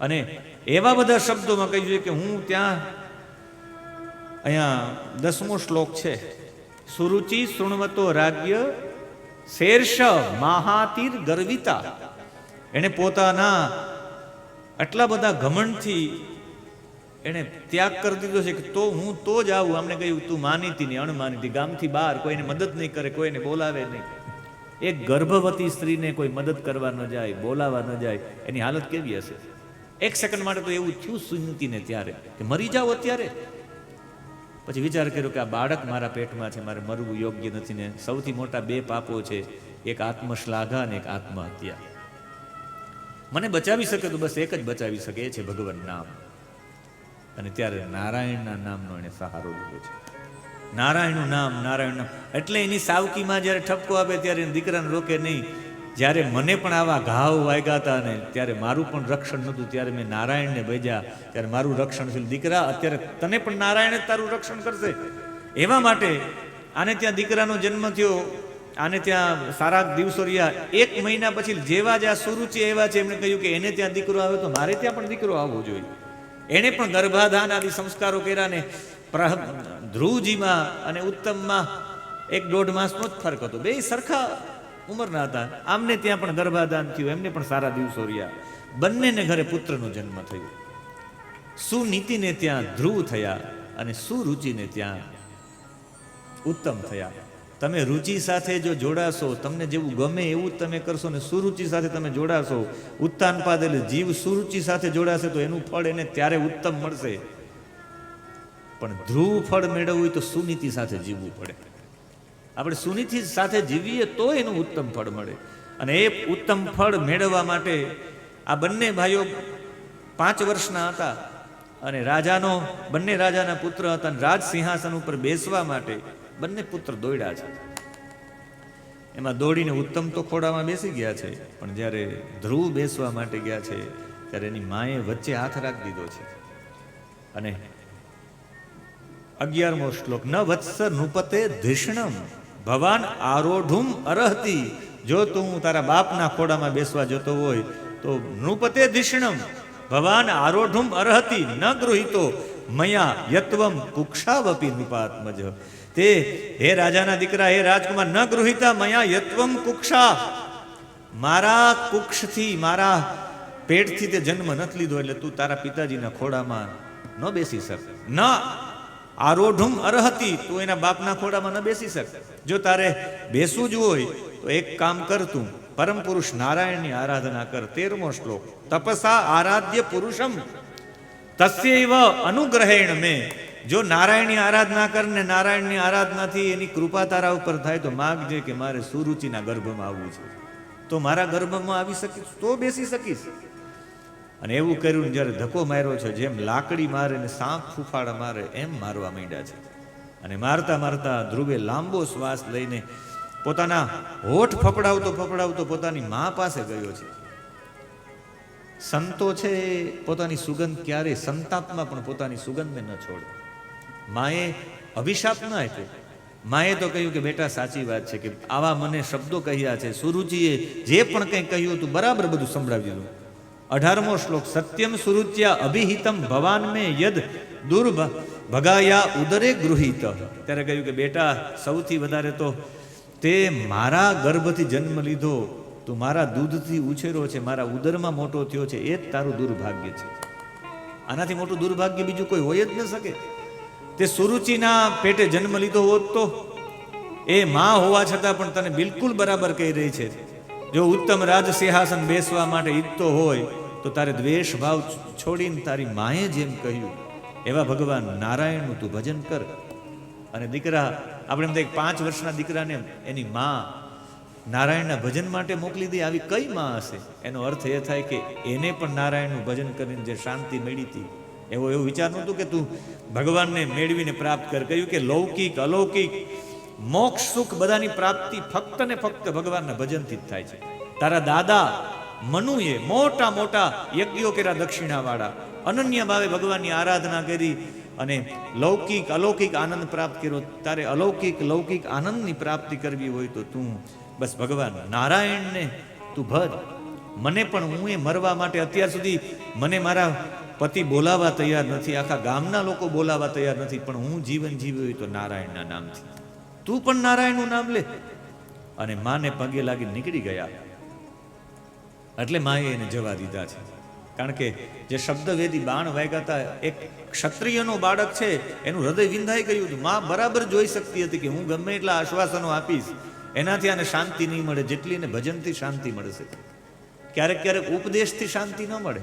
Speaker 1: અને એવા બધા શબ્દોમાં કહ્યું છે કે હું ત્યાં, અહીંયા 10મો શ્લોક છે, સુરુચિ શૃણવતો રાજ્ય શેર્ષ મહાતીર ગર્વિતા. એને પોતાના આટલા બધા ઘમંડથી એને ત્યાગ કરી દીધો છે કે તો હું તો જ આવું. અમને કહ્યું તું માનીતી ને અણમાનીતી, ગામથી બહાર કોઈને મદદ નહીં કરે, કોઈને બોલાવે નહીં. એક ગર્ભવતી સ્ત્રીને કોઈ મદદ કરવા ન જાય, બોલાવા ન જાય, એની હાલત કેવી હશે? 1 સેકન્ડ માટે તો એવું થયું સુનીતિને ત્યારે કે મરી જાઓ અત્યારે. પછી વિચાર કર્યો કે આ બાળક મારા પેટમાં છે, મારે મરવું યોગ્ય નથી. ને સૌથી મોટા 2 પાપો છે, એક આત્મશ્લાઘા અને એક આત્મહત્યા. મને બચાવી શકે તો બસ એક જ બચાવી શકે, એ છે ભગવાન નામ. અને ત્યારે નારાયણના નામનો એને સહારો લીધો છે. નારાયણનું નામ, નારાયણ નામ. એટલે એની સાવકીમાં જ્યારે ઠપકો આપે ત્યારે દીકરાને રોકે નહીં. જ્યારે મને પણ આવા ઘાવ વાગ્યા હતા ને ત્યારે મારું પણ રક્ષણ નહોતું, ત્યારે મેં નારાયણને ભેજ્યા, ત્યારે મારું રક્ષણ થયું. દીકરા, અત્યારે તને પણ નારાયણ જ તારું રક્ષણ કરશે. એવા માટે આને ત્યાં દીકરાનો જન્મ થયો, આને ત્યાં સારા દિવસો રહ્યા. 1 મહિના પછી જેવા જ આ સુરુચિ એવા છે, એમણે કહ્યું કે એને ત્યાં દીકરો આવ્યો તો મારે ત્યાં પણ દીકરો આવવો જોઈએ. એણે પણ ગર્ભાધાન આદિ સંસ્કારો કર્યા ને ધ્રુવજીમાં અને ઉત્તમમાં 1-1.5 માસનો જ ફરક હતો. 2 સરખા ઉંમરના હતા. આમને ત્યાં પણ ગર્ભાધાન થયું, એમને પણ સારા દિવસો રહ્યા. બંનેને ઘરે પુત્રનો જન્મ થયો. સુનીતિને ત્યાં ધ્રુવ થયા અને સુરુચિને ત્યાં ઉત્તમ થયા. તમે રુચિ સાથે જો જોડાશો, તમને જેવું ગમે એવું જ તમે કરશો ને સુરુચિ સાથે તમે જોડાશો, ઉત્તાનપાદ એટલે જીવ સુરુચિ સાથે જોડાશે તો એનું ફળ એને ત્યારે ઉત્તમ મળશે. પણ ધ્રુવ ફળ મેળવવું હોય તો સુનીતિ સાથે જીવવું પડે. આપણે સુનીતિ સાથે જીવીએ તો એનું ઉત્તમ ફળ મળે. અને એ ઉત્તમ ફળ મેળવવા માટે આ બંને ભાઈઓ 5 વર્ષના હતા અને બંને રાજાના પુત્ર હતા. અને રાજ સિંહાસન ઉપર બેસવા માટે બંને પુત્ર દોડ્યા છે. એમાં દોડીને ઉત્તમ તો ખોડામાં બેસી ગયા છે, પણ જ્યારે ધ્રુવ બેસવા માટે ગયા છે ત્યારે એની માએ વચ્ચે હાથ રાખી દીધો છે. અને 11મો શ્લોક, ન વત્સ નૃપતે ધિષ્ણમ ભવાન આરોઢુમ અરહતી. જો તું તારા બાપના ખોડામાં બેસવા જતો હોય તો નૃપતે ધિષ્ણમ ભવાન આરોઢુમ અરહતી ન ગૃહિતો મયા યત્વમ કુક્ષાવપી નૃપાત્મજ. તે હે રાજાના દીકરા, હે રાજકુમાર, ન ગૃહિતા મયા યત્વમ કુક્ષા. મારા કુક્ષથી, મારા પેટથી તે જન્મ નથી લીધો, એટલે તું તારા પિતાજીના ખોડામાં ન બેસી શક. ન આરોઢુમ અરહતી, તું એના બાપના ખોડામાં ન બેસી શક. જો તારે બેસવું જ હોય તો એક કામ કર, તું પરમ પુરુષ નારાયણની આરાધના કર. 13મો શ્લોક, તપસા આરાધ્ય પુરુષમ તસ્યૈવ અનુગ્રહેણ મેં. જો નારાયણની આરાધના કર ને નારાયણની આરાધનાથી એની કૃપા તારા ઉપર થાય તો માગજે કે મારે સુરુચિના ગર્ભમાં આવવું છે, તો મારા ગર્ભમાં આવી શકીશ, તો બેસી શકીશ. અને એવું કર્યું, જ્યારે ધક્કો માર્યો છે, જેમ લાકડી મારે ને સાપ ફૂફાડા મારે એમ મારવા માંડ્યા છે. અને મારતા મારતા ધ્રુવે લાંબો શ્વાસ લઈને પોતાના હોઠ ફફડાવતો ફફડાવતો પોતાની મા પાસે ગયો છે. સંતો છે પોતાની સુગંધ ક્યારે સંતાપમાં પણ પોતાની સુગંધને ન છોડે. માએ અભિશાપ ન આપ્યો. માએ તો કહ્યું કે બેટા સાચી વાત છે કે આવા મને શબ્દો કહ્યા છે. સુરુચિએ જે પણ કંઈ કહ્યું હતું બરાબર બધું સંભળાવી દીધું. 18મો શ્લોક, સત્યમ સુરુચ્યા અભિહિતમ ભવાન મેં યદ દુર્ભગાયા ઉદરે ગૃહિત. ત્યારે કહ્યું કે બેટા, સૌથી વધારે તો તે મારા ગર્ભથી જન્મ લીધો, તું મારા દૂધથી ઉછેરો છે, મારા ઉદરમાં મોટો થયો છે, એ જ તારું દુર્ભાગ્ય છે. આનાથી મોટું દુર્ભાગ્ય બીજું કોઈ હોય જ ન શકે. તે સુરુચિના પેટે જન્મ લીધો હોત તો એ માં હોવા છતાં પણ તને બિલકુલ બરાબર કહી રહી છે, જો ઉત્તમ રાજ સિંહાસન બેસવા માટે ઈચ્છતો હોય તો તારે દ્વેષ ભાવ છોડીને તારી માએ જેમ કહ્યું એવા ભગવાન નારાયણનું તું ભજન કર. અને દીકરા, આપણે એમ થાય 5 વર્ષના દીકરાને એની માં નારાયણના ભજન માટે મોકલી દે, આવી કઈ માં હશે? એનો અર્થ એ થાય કે એને પણ નારાયણનું ભજન કરીને જે શાંતિ મળી હતી એવું વિચાર નહોતું કે તું ભગવાનને મેળવીને પ્રાપ્ત કર. કહ્યું કે લૌકિક અલૌકિક મોક્ષ સુખ બધાની પ્રાપ્તિ ફક્ત ને ફક્ત ભગવાનના ભજનથી જ થાય છે. તારા દાદા મનુએ મોટા મોટા યજ્ઞો કર્યા, દક્ષિણાવાળા, અનન્ય ભાવે ભગવાનની આરાધના કરી અને લૌકિક અલૌકિક આનંદ પ્રાપ્ત કર્યો. તારે અલૌકિક લૌકિક આનંદની પ્રાપ્તિ કરવી હોય તો તું બસ ભગવાન નારાયણને તું ભજ. મને પણ હું એ મરવા માટે અત્યાર સુધી મને મારા પતિ બોલાવા તૈયાર નથી, આખા ગામના લોકો બોલાવા તૈયાર નથી, પણ હું જીવન જીવ્યું હોય તો નારાયણના નામથી. તું પણ નારાયણનું નામ લે. અને માને પગે લાગી નીકળી ગયા. એટલે માએ એને જવા દીધા છે. કારણ કે જે શબ્દવેદી બાણ વાગ્યા હતા, એક ક્ષત્રિયનો બાળક છે, એનું હૃદય વિંધાઈ ગયું હતું. માં બરાબર જોઈ શકતી હતી કે હું ગમે એટલા આશ્વાસનો આપીશ, એનાથી આને શાંતિ નહીં મળે જેટલી એને ભજનથી શાંતિ મળશે. ક્યારેક ક્યારેક ઉપદેશથી શાંતિ ન મળે,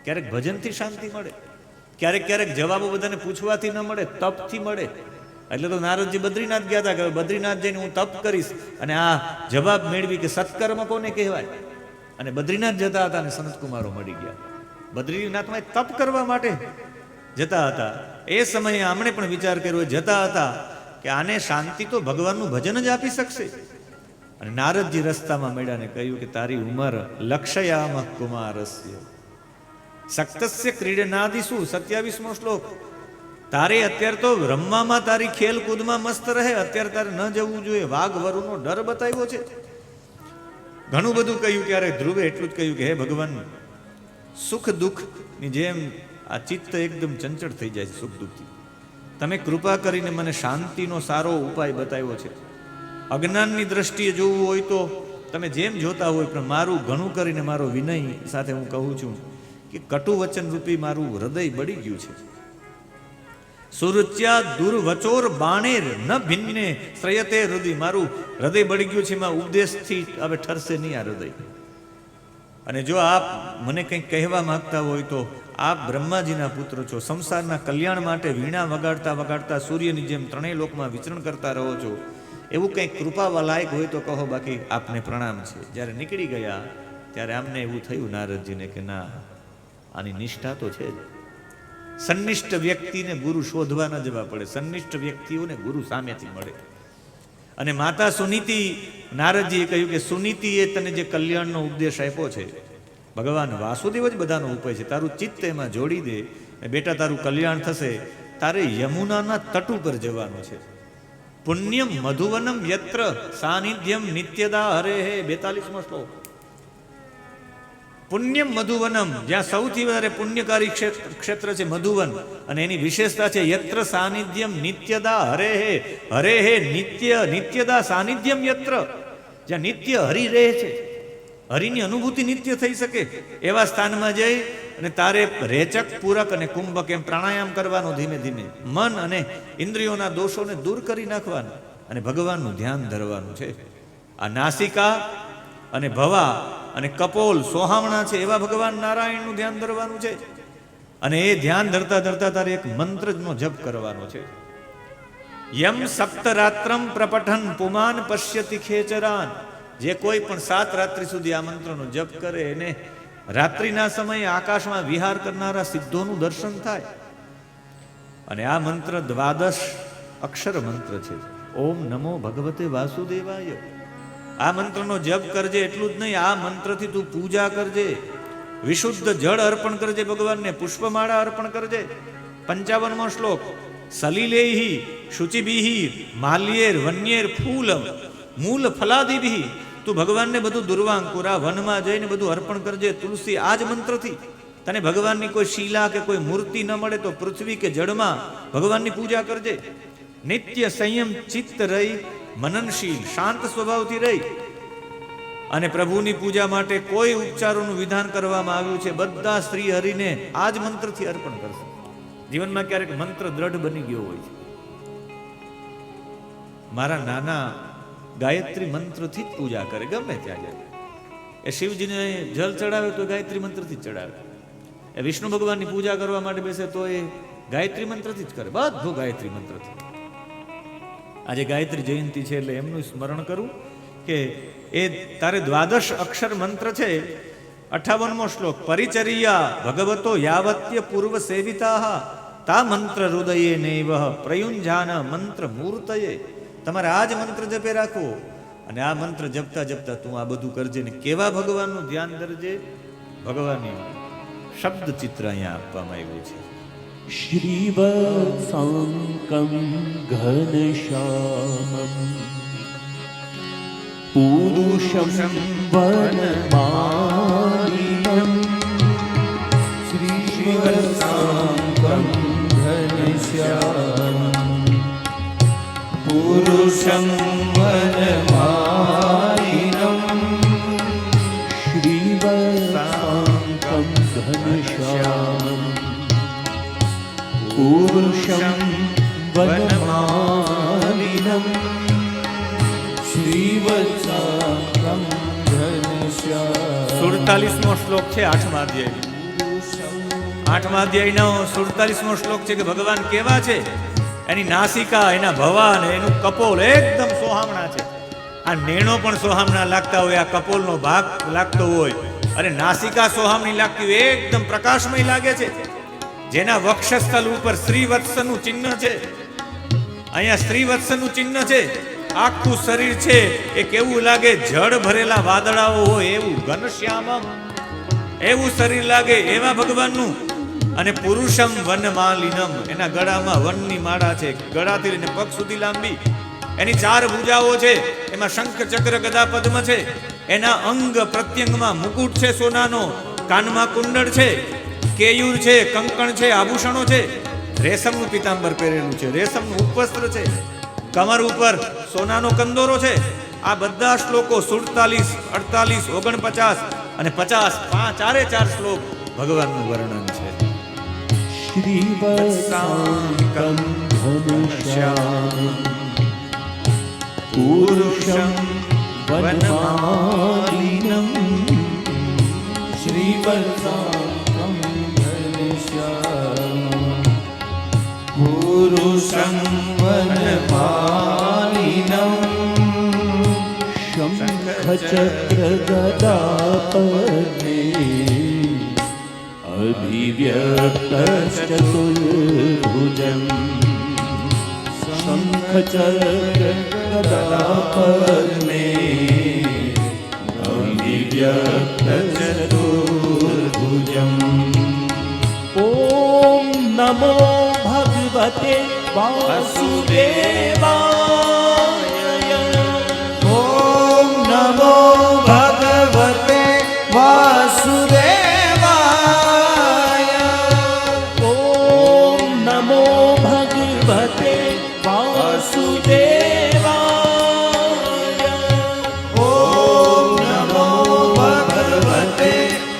Speaker 1: ક્યારેક ભજનથી શાંતિ મળે, ક્યારેક ક્યારેક જવાબો બધાને પૂછવાથી ન મળે, તપથી મળે. એટલે તો નારદજી બદ્રીનાથ ગયા હતા કે બદ્રીનાથ જઈને હું તપ કરીશ અને આ જવાબ મેળવી કે સત્કર્મ કોને કહેવાય. અને બદ્રીનાથ જતા હતા અને સનતકુમારો મળી ગયા. બદ્રીનાથમાં તપ કરવા માટે જતા હતા. એ સમયે આમણે પણ વિચાર કર્યો, જતા હતા કે આને શાંતિ તો ભગવાનનું ભજન જ આપી શકશે. અને નારદજી રસ્તામાં મળ્યા ને કહ્યું કે તારી ઉંમર લક્ષયામ કુમારસ્ય સક્તસ્ય ક્રીડનાદિષુ 27મો શ્લોક. તારે અત્યારે તો રમવામાં તારી ખેલકૂદમાં મસ્ત રહે, અત્યારે તારે ન જવું જોઈએ. વાઘ વરુનો ડર બતાવ્યો છે. ઘણું બધું કહ્યું. ત્યારે ધ્રુવે એટલું જ કહ્યું કે હે ભગવાન, સુખ દુઃખની જેમ આ ચિત્ત એકદમ ચંચળ થઈ જાય છે સુખ દુઃખથી. તમે કૃપા કરીને મને શાંતિનો સારો ઉપાય બતાવ્યો છે. અજ્ઞાનની દ્રષ્ટિએ જોવું હોય તો તમે જેમ જોતા હોય, પણ મારું ઘણું કરીને મારો વિનય સાથે હું કહું છું કે કટુ વચન રૂપી મારું હૃદય બળી ગયું છે. સુરુચ્યા દુર્વચોર બાણેર ન ભિન્ને શ્રયતે હૃદય. મારું હૃદય બળી ગયું છે, એમાં ઉપદેશથી હવે ઠરશે નહીં આ હૃદય. અને જો આપ મને કંઈક કહેવા માંગતા હોય તો આપ બ્રહ્માજીના પુત્ર છો, સંસારના કલ્યાણ માટે વીણા વગાડતા વગાડતા સૂર્યની જેમ 3 લોકમાં વિચરણ કરતા રહો છો. એવું કંઈક કૃપાવા લાયક હોય તો કહો, બાકી આપને પ્રણામ છે. જ્યારે નીકળી ગયા ત્યારે આમને એવું થયું નારદજીને કે ના, આની નિષ્ઠા તો છે જ. સન્નિષ્ઠ વ્યક્તિને ગુરુ શોધવા ન જવા પડે, સન્નિષ્ઠ વ્યક્તિઓને ગુરુ સામેથી મળે. અને માતા સુનીતિ, નારદજીએ કહ્યું કે સુનીતિએ તને જે કલ્યાણનો ઉપદેશ આપ્યો છે, ભગવાન વાસુદેવ જ બધાનો ઉપાય છે. તારું ચિત્ત એમાં જોડી દે, બેટા તારું કલ્યાણ થશે. તારે યમુનાના તટ ઉપર જવાનું છે. પુણ્યમ મધુવનમ યત્ર સાનિધ્યમ નિત્યદા હરે હે 42મો શ્લોક. પુણ્યમ મધુવનમ, જ્યાં સૌથી વધારે પુણ્યકારી ક્ષેત્ર છે મધુવન, અને એની વિશેષતા છે યત્ર સાનિધ્યમ નિત્યદા હરે હે. હરે હે નિત્ય, નિત્યદા સાનિધ્યમ યત્ર, જ્યાં નિત્ય હરિ રહે છે, હરિની અનુભૂતિ નિત્ય થઈ શકે એવા સ્થાનમાં જઈ અને તારે રેચક, પૂરક અને કુંભક એમ પ્રાણાયામ કરવાનો. ધીમે ધીમે મન અને ઇન્દ્રિયોના દોષોને દૂર કરી નાખવાના અને ભગવાનનું ધ્યાન ધરવાનું છે. આ નાસિકા અને ભવા અને કપોલ સોહામણા છે એવા ભગવાન નારાયણનું ધ્યાન ધરવાનું છે. અને એ ધ્યાન ધરતા ધરતા તારે એક મંત્રનો જપ કરવાનો છે. યમ સપ્તરાત્રમ પ્રપઠન પુમાન પશ્યતિ ખેચરાન. જે કોઈ પણ 7 રાત્રિ સુધી આ મંત્રનો જપ કરે એને રાત્રિના સમયે આકાશમાં વિહાર કરનારા સિદ્ધોનું દર્શન થાય. અને આ મંત્ર 12 અક્ષર મંત્ર છે. ઓમ નમો ભગવતે વાસુદેવાય. આ મંત્રનો જપ કરજે. એટલું જ નહીં, આ મંત્રથી તું પૂજા કરજે, વિશુદ્ધ જળ અર્પણ કરજે ભગવાનને, પુષ્પમાળા અર્પણ કરજે. 55મો શ્લોક. સલિલેહી શુચિભિઃ માલ્યેર વન્યેર ફૂલમ મૂલ ફલાદિભિઃ. તું ભગવાનને બધું દુર્વાંકુરા વનમાં જઈને બધું અર્પણ કરજે તુલસી. આ જ મંત્રથી તને ભગવાનની કોઈ શિલા કે કોઈ મૂર્તિ ન મળે તો પૃથ્વી કે જળમાં ભગવાનની પૂજા કરજે. નિત્ય સંયમ ચિત્ત રહી, મનનશીલ શાંત સ્વભાવથી રહી. અને પ્રભુની પૂજા માટે કોઈ ઉપચારોનું વિધાન કરવામાં આવ્યું છે, બધા શ્રી હરિને આ જ મંત્રથી અર્પણ કરશે. જીવનમાં ક્યારેક મંત્ર દ્રઢ બની ગયો હોય છે. મારા નાના ગાયત્રી મંત્રથી જ પૂજા કરે, ગમે ત્યાં જાય. એ શિવજીને જલ ચડાવે તો ગાયત્રી મંત્રથી જ ચડાવે. એ વિષ્ણુ ભગવાનની પૂજા કરવા માટે બેસે તો એ ગાયત્રી મંત્રથી જ કરે, બધું ગાયત્રી મંત્રથી. આજે ગાયત્રી જયંતિ છે એટલે એમનું સ્મરણ કરું કે એ તારે દ્વાદશ અક્ષર મંત્ર છે. 58મો શ્લોક, પરિચર્યા ભગવતો યાવત્ય પૂર્વ સેવિતા તા મંત્ર હૃદયે નૈવ પ્રયુંજાન મંત્ર મૂર્તયે. તમારે આ જ મંત્ર જપે રાખવો અને આ મંત્ર જપતા જપતા તું આ બધું કરજે. ને કેવા ભગવાનનું ધ્યાન ધરજે, ભગવાનની શબ્દ ચિત્ર અહીંયા આપવામાં આવ્યું છે.
Speaker 2: શ્રીવત્સાંકં ઘનશ્યામં પૂરુષં વનમાલિનં. શ્રીવત્સાંકં ઘનશ્યામં પુરુષં વનમાલિનં. શ્રીવત્સાંકં ઘનશ્યામં પુરુષં વનમાલિનં. શ્રીવત્સાંકં ઘનશ્યામં.
Speaker 1: 47મો શ્લોક છે 8મા અધ્યાય. 8મા અધ્યાયનો 47મો શ્લોક છે કે ભગવાન કેવા છે. એની નાસિકા, એના ભવા અને એનું કપોલ એકદમ સોહામણા છે. આ નેણો પણ સોહામણા લાગતા હોય, આ કપોલનો ભાગ લાગતો હોય, અને નાસિકા સોહામણી લાગતી હોય, એકદમ પ્રકાશમય લાગે છે. જેના વક્ષસ્થળ ઉપર શ્રીવત્સનું ચિહ્ન છે, અહીંયા શ્રીવત્સનું ચિહ્ન છે. આખું શરીર છે એ કેવું લાગે, જળ ભરેલા વાદળાઓ હોય એવું, ઘનશ્યામમ એવું શરીર લાગે, એવા ભગવાનનું. અને પુરુષમ વનમાલિનમ, એના ગળામાં વનની માળા છે, ગળાથી લઈને પગ સુધી લાંબી. એની 4 ભુજાઓ છે, એમાં શંખ ચક્ર ગદા પદ્મ છે. એના અંગ પ્રત્યંગમાં મુકુટ છે સોનાનો, કાનમાં કુંડળ છે, કેયુર છે, કંકણ છે, આભૂષણો છે. રેશમનું પિતાંબર પહેરેલું છે, રેશમનું ઉપવસ્ત્ર છે, કમર ઉપર સોનાનો કંદોરો છે. આ બધા શ્લોકો 47, 48, 49 અને 50, ચારે 4 શ્લોક ભગવાનનું વર્ણન છે.
Speaker 2: શ્રીવત્સાંકં ઘનશ્યામં પુરુષં વનમાલિનં. શ્રીવત્સાંકં ઘનશ્યામં પુરુષં વનમાલિનં. શંખચક્ર ગદાપદ્મે અભિવ્યક્તશ્ચતુર્ભુજં. શંખચક્ર ગદાપદ્મે અભિવ્યક્તશ્ચતુર્ભુજં. ઓમ નમો ભગવતે વાસુદેવાય. ઓમ નમો ભગવતે વાસુદેવાય. ઓમ નમો ભગવતે વાસુદેવાય. ઓમ નમો ભગવતે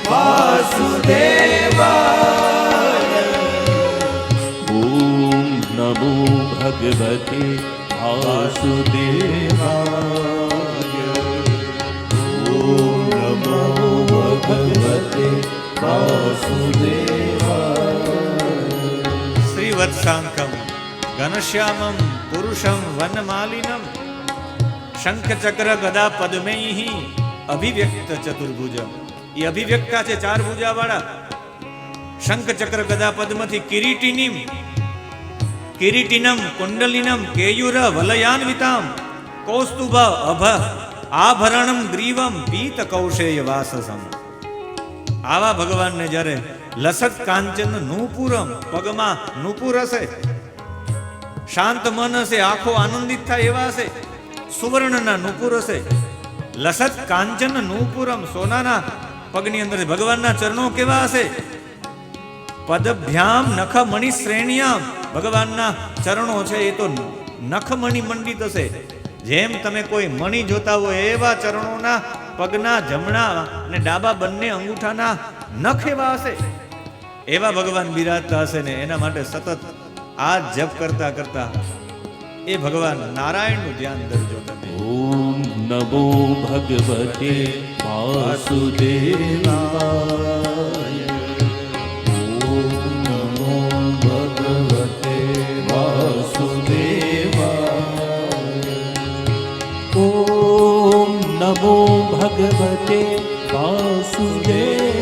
Speaker 2: વાસુદેવાય. ઓમ નમો ભગવતે વાસુદેવાય. ઓમ નમો ભગવતે વાસુદેવાય.
Speaker 1: શ્રીવત્સાંકમ ઘનશ્યામમ પુરુષમ વનમાલિનમ શંખ ચક્ર ગદા પદ્મૈઃ અભિવ્યક્ત ચતુર્ભુજમ. એ અભિવ્યક્તા છે 4 ભુજા વાળા. શંખ ચક્ર ગદા પદ્મથી કિરીટિનમ કુંડલિનમ કેયુર વલયાન્વિતામ કૌસ્તુભ આભરણમ ગ્રીવમ પીત કૌશેય વાસસમ. આવા ભગવાનને જ્યારે લસત કાંચન નૂપુરમ, પગમાં નૂપુર હશે, શાંત મન હશે, આંખો આનંદિત થાય એવા હશે, સુવર્ણના નૂપુર હશે. લસત કાંચન નૂપુરમ, સોનાના પગની અંદર ભગવાનના ચરણો કેવા હશે. પદભ્યામ નખમણિ શ્રેણિયામ, ભગવાનના ચરણો છે એ તો નખમણિ મંડિત હશે. જેમ તમે કોઈ મણિ જોતા હોય એવા ચરણોના પગના જમણા અને ડાબા બંને અંગૂઠાના નખ એવા હશે, એવા ભગવાન બિરાજતા હશે ને એના માટે સતત આ જપ કરતા કરતા એ ભગવાન નારાયણનું ધ્યાન ધરજો તમે.
Speaker 2: ઓમ નમો ભગવતે વાસુદેવાય. ઓમ નમો ભગવતે વાસુદેવાય. ઓમ નમો ભગવતે વાસુદેવાય.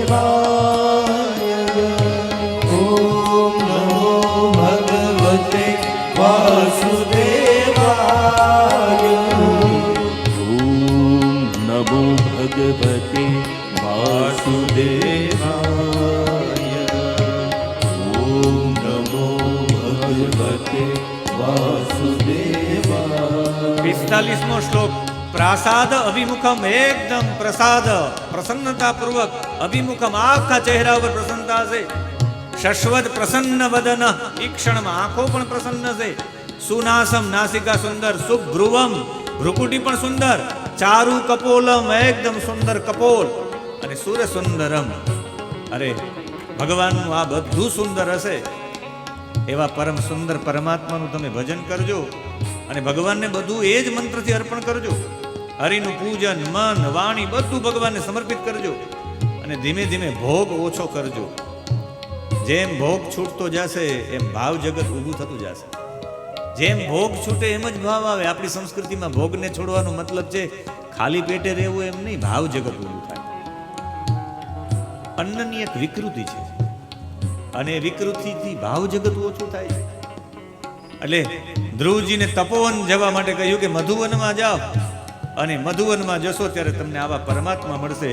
Speaker 2: ઓમ નમો ભગવતે વાસુદેવાય. ઓમ નમો ભગવતે વાસુદેવાય. ઓમ નમો ભગવતે વાસુદેવાય.
Speaker 1: 45મો શ્લોક. પ્રાસાદ અભિમુખમ, એકદમ પ્રસાદ પ્રસન્નતા પૂર્વક અભિમુખમ, આખા ચહેરા ઉપર પ્રસન્નતા છે. શશ્વત પ્રસન્ન વદન, ઈ ક્ષણમાં આંખો પણ પ્રસન્ન છે. સુનાસમ, નાસિકા સુંદર. સુભ્રુવમ, ભ્રુકુટી પણ સુંદર. ચારુ કપોલમ, એકદમ સુંદર કપોલ. અને સુર સુંદરમ, અરે ભગવાનનું આ બધું સુંદર હશે એવા પરમ સુંદર પરમાત્માનું તમે ભજન કરજો અને ભગવાનને બધું એ જ મંત્રથી અર્પણ કરજો. હરિનું પૂજન, મન, વાણી બધું ભગવાનને સમર્પિત કરજો અને ધીમે ધીમે ભોગ ઓછો કરજો. જેમ ભોગ છૂટતો જશે એમ ભાવ જગત ઊભું થતું જશે. જેમ ભોગ છૂટે એમ જ ભાવ આવે. આપણી સંસ્કૃતિમાં ભોગને છોડવાનો મતલબ છે ખાલી પેટે રહેવું એમ નહીં, ભાવ જગત ઊભું થાય. અન્નની એક વિકૃતિ છે અને વિકૃતિથી ભાવ જગત ઓછું થાય છે. એટલે ધ્રુવજીને તપોવન જવા માટે કહ્યું કે મધુવનમાં જાઓ અને મધુવનમાં જશો ત્યારે તમને આવા પરમાત્મા મળશે.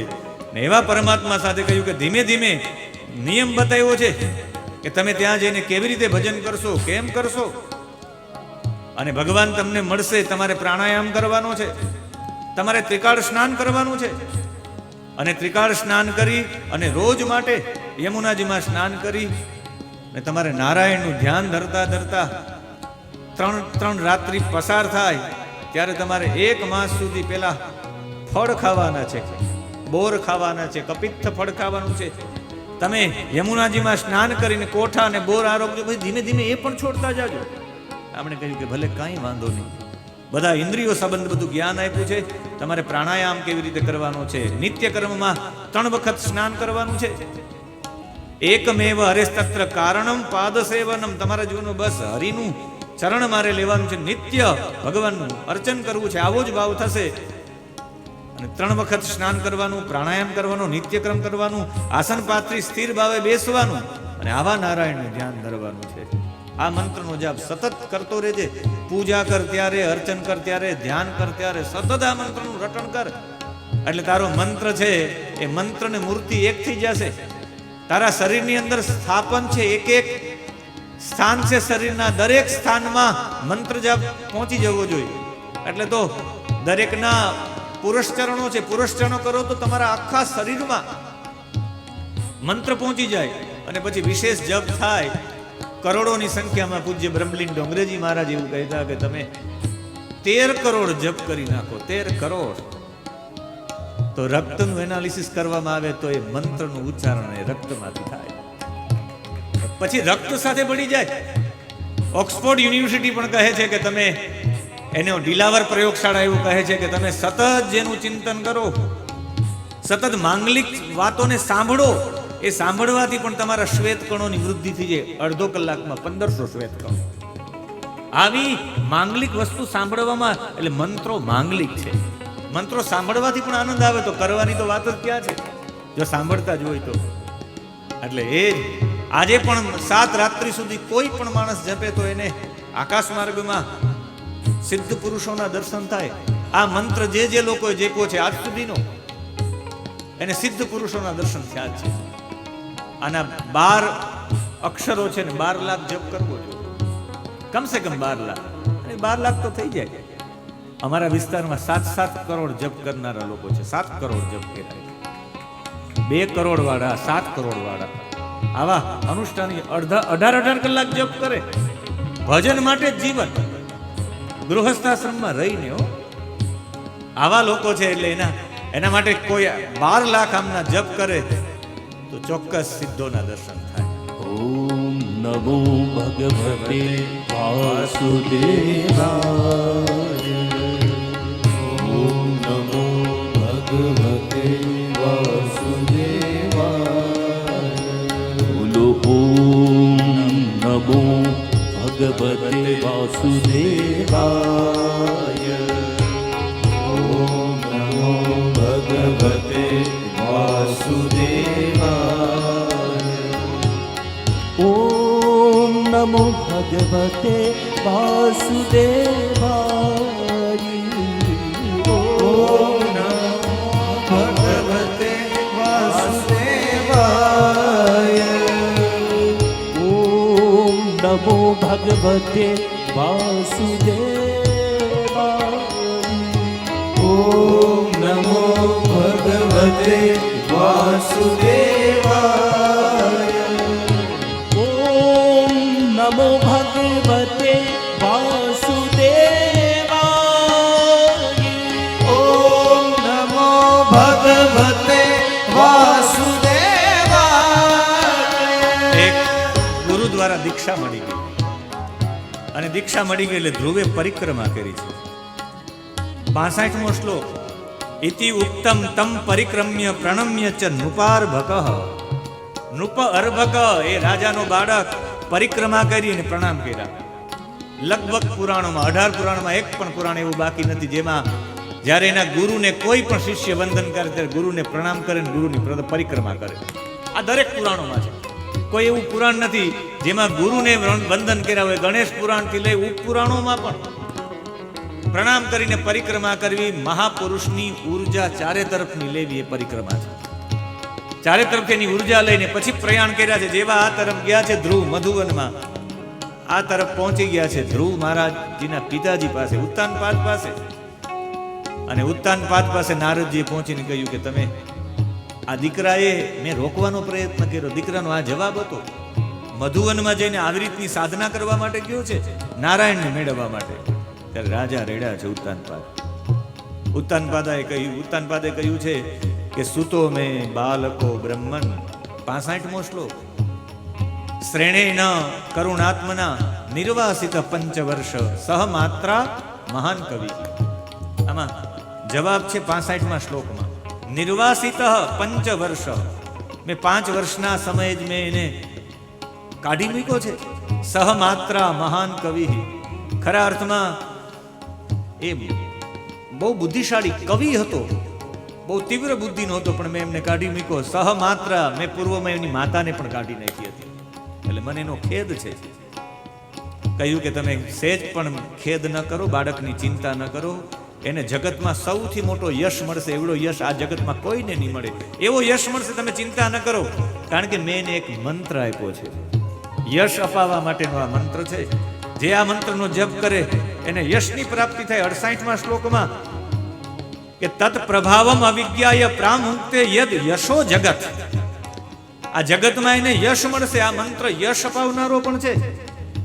Speaker 1: ને એવા પરમાત્મા સાથે કહ્યું કે ધીમે ધીમે નિયમ બતાવ્યો છે કે તમે ત્યાં જઈને કેવી રીતે ભજન કરશો, કેમ કરશો. અને ભગવાન તમને મળશે. તમારે પ્રાણાયામ કરવાનો છે, તમારે ત્રિકાળ સ્નાન કરવાનું છે અને ત્રિકાળ સ્નાન કરી અને રોજ માટે યમુનાજીમાં સ્નાન કરી અને તમારે નારાયણનું ધ્યાન ધરતા ધરતા ત્રણ રાત્રિ પસાર થાય ત્યારે તમારે 1 માસ સુધી પેલા ફળ ખાવાના છે, બોર ખાવાના છે, કપિત્થ ફળ ખાવાનું છે. તમે યમુનાજીમાં સ્નાન કરીને કોઠા અને બોર આરોગજો, પછી ધીમે ધીમે એ પણ છોડતા જાજો. આપણે કહ્યું કે ભલે કાંઈ વાંધો નહીં, બધા ઇન્દ્રિયો સંબંધ બધું જ્ઞાન આપ્યું છે. તમારે પ્રાણાયામ કેવી રીતે કરવાનો છે, નિત્ય કર્મમાં 3 વખત સ્નાન કરવાનું છે. એકમેવ હરેસ્તત્ર કારણમ પાદ સેવનમ. તમારા જીવનનું બસ હરિનું ચરણ મારે લેવાનું છે, નિત્ય ભગવાનનું અર્ચન કરવું છે, આવો જ ભાવ થશે. અને 3 વખત સ્નાન કરવાનું, પ્રાણાયામ કરવાનું, નિત્યક્રમ કરવાનું, આસન પાથરી સ્થિર ભાવે બેસવાનું અને આવા નારાયણનું ધ્યાન ધરવાનું છે. આ મંત્રનો જાપ સતત કરતો રહેજે. પૂજા કર ત્યારે, અર્ચન કર ત્યારે, ધ્યાન કર ત્યારે સતત આ મંત્રનું રટણ કર. એટલે તારો મંત્ર છે એ મંત્રને મૂર્તિ એક થઈ જશે. તારા શરીરની અંદર સ્થાપન છે, એક એક સ્થાન છે શરીરના, દરેક સ્થાનમાં મંત્ર જાપ પહોંચી જવો જોઈએ. એટલે તો દરેકના પુરસ્ચરણો છે, પુરસ્ચરણો કરો તો તમારા આખા શરીરમાં મંત્ર પહોંચી જાય અને પછી વિશેષ જપ થાય. કરોડોની સંખ્યામાં પૂજ્ય બ્રહ્મલિંડ અંગ્રેજી મહારાજ એવું કહેતા કે તમે 13 કરોડ જપ કરી નાખો, 13 કરોડ. તો રક્તનું એનાલિસિસ કરવામાં આવે તો એ મંત્રનું ઉચ્ચારણ એ રક્તમાંથી થાય, પછી રક્ત સાથે ભળી જાય. ઓક્સફોર્ડ યુનિવર્સિટી પણ કહે છે કે તમે એનો ડિલાવર પ્રયોગશાળા એવું કહે છે કે તમે સતત જેનું ચિંતન કરો, સતત માંગલિક વાતોને સાંભળો, એ સાંભળવાથી પણ તમારા શ્વેત કણોની વૃદ્ધિ થઈ જાય. અડધો કલાકમાં 1500 શ્વેત કણો. આવી માંગલિક વસ્તુ સાંભળવામાં, એટલે મંત્રો માંગલિક છે. મંત્રો સાંભળવાથી પણ આનંદ આવે, તો કરવાની તો વાત જ ક્યાં છે જો સાંભળતા જ હોય તો. એટલે એ આજે પણ 7 રાત્રિ સુધી કોઈ પણ માણસ જપે તો એને આકાશ માર્ગમાં સિદ્ધ પુરુષોના દર્શન થાય. આ મંત્ર જે લોકોએ જેપો છે આજ સુધીનો, એને સિદ્ધ પુરુષોના દર્શન થયા છે. આના 12 અક્ષરો છે ને 12 લાખ જપ કરવો જોઈએ, કમસે કમ 12 લાખ. અને 12 લાખ તો થઈ જાય. અમારા વિસ્તારમાં 7 કરોડ જપ કરનારા લોકો છે. 7 કરોડ જપ કર્યા, 2 કરોડ વાળા, 7 કરોડ વાળા. આવા અનુષ્ઠાની 18 કલાક જપ કરે, ભજન માટે જ જીવન, ગૃહસ્થાશ્રમમાં રહીને. આવા લોકો છે એટલે એના એના માટે કોઈ 12 લાખ આમના જપ કરે તો ચોક્કસ સિદ્ધોના દર્શન થાય.
Speaker 2: ઓમ નમો ભગવતે વાસુદેવાય. ઓમ નમો ભગવતે વાસુદેવાય. બોલો ઓમ નમો ભગવતે વાસુદેવાય. ઓમ નમો ભગવતે વાસુદેવાય. ઓમ નમો ભગવતે વાસુદેવાય. ઓમ નમો ભગવતે વાસુદેવાય. ઓમ નમો ભગવતે વાસુદેવાય. ઓમ નમો ભગવતે વાસુદેવાય. ઓમ નમો ભગવતે વાસુદેવાય. ઓમ નમો ભગવતે વાસુદેવાય.
Speaker 1: એક ગુરુ દ્વારા દીક્ષા મળી ગઈ અને દીક્ષા મળી ગઈ એટલે ધ્રુવે પરિક્રમા કરી છે. 65મો શ્લોક. ઇતિ ઉક્તમ તમ પરિક્રમ્ય પ્રણમ્ય ચ નૃપાર્ભક. નૃપ અર્ભક એ રાજાનો બાળક પરિક્રમા કરી અને પ્રણામ કર્યા. લગભગ પુરાણોમાં 18 પુરાણમાં એક પણ પુરાણ એવું બાકી નથી જેમાં જ્યારે એના ગુરુને કોઈ પણ શિષ્ય વંદન કરે ત્યારે ગુરુને પ્રણામ કરે અને ગુરુની પરિક્રમા કરે. આ દરેક પુરાણોમાં છે. કોઈ એવું પુરાણ નથી જેમાં ગુરુને વંદન કર્યા હોય. ગણેશ પુરાણથી લઈ ઉપપુરાણોમાં પણ પ્રણામ કરીને પરિક્રમા કરવી મહાપુરુષની ઉર્જા ચારે તરફની લેવી એ પરિક્રમા છે. ચારે તરફથી એની ઉર્જા લઈને પછી પ્રયાણ કર્યા છે. જેવા આ તરફ ગયા છે ધ્રુવ મધુવનમાં, આ તરફ પહોંચી ગયા છે ધ્રુવ મહારાજજીના પિતાજી પાસે ઉત્તાનપાદ પાસે. અને ઉત્તાનપાદ પાસે નારદજીએ પહોંચીને કહ્યું કે તમે આ દીકરાએ મેં રોકવાનો પ્રયત્ન કર્યો, દીકરાનો આ જવાબ હતો. મધુવનમાં જઈને આવી રીતની સાધના કરવા માટે ગયો છે નારાયણને મેળવવા માટે. ત્યારે રાજા રેડ્યા છે ઉત્તાનપાદ. ઉત્તાનપાદે કહ્યું છે કે સુતો મેં બાલકો બ્રહ્મન. 65મો શ્લોક. શ્રેણેન કરુણાત્મના નિર્વાસિત 5 વર્ષ સહ માત્રા મહાન કવિ. આમાં જવાબ છે 65મા શ્લોકમાં. નિર્વાસિત 5 વર્ષ. મેં 5 વર્ષના સમયે જ મેં એને કાઢી મૂક્યો છે. સહ માત્રા મહાન કવિ. ખરા અર્થમાં એ બહુ બુદ્ધિશાળી કવિ હતો, બહુ તીવ્ર બુદ્ધિનો હતો, પણ મેં એમને કાઢી મૂક્યો. સહ માત્ર મેં પૂર્વમાં એમની માતાને પણ કાઢી નાખી હતી. એટલે મને એનો ખેદ છે. કહ્યું કે તમે સહેજ પણ ખેદ ન કરો, બાળકની ચિંતા ન કરો. એને જગતમાં સૌથી મોટો યશ મળશે, એવડો યશ આ જગતમાં કોઈને નહીં મળે. એવો યશ મળશે, તમે ચિંતા ન કરો. કારણ કે મેં એને એક મંત્ર આપ્યો છે. યશ અપાવવા માટેનો આ મંત્ર છે. જે આ મંત્રનો જપ કરે એને યશની પ્રાપ્તિ થાય. 68મા શ્લોકમાં કે તત પ્રભાવમ અવિજ્ઞાય પ્રામુક્તે યદ યશો જગત. આ જગતમાં એને યશ મળશે. આ મંત્ર યશ અપાવનારો પણ છે.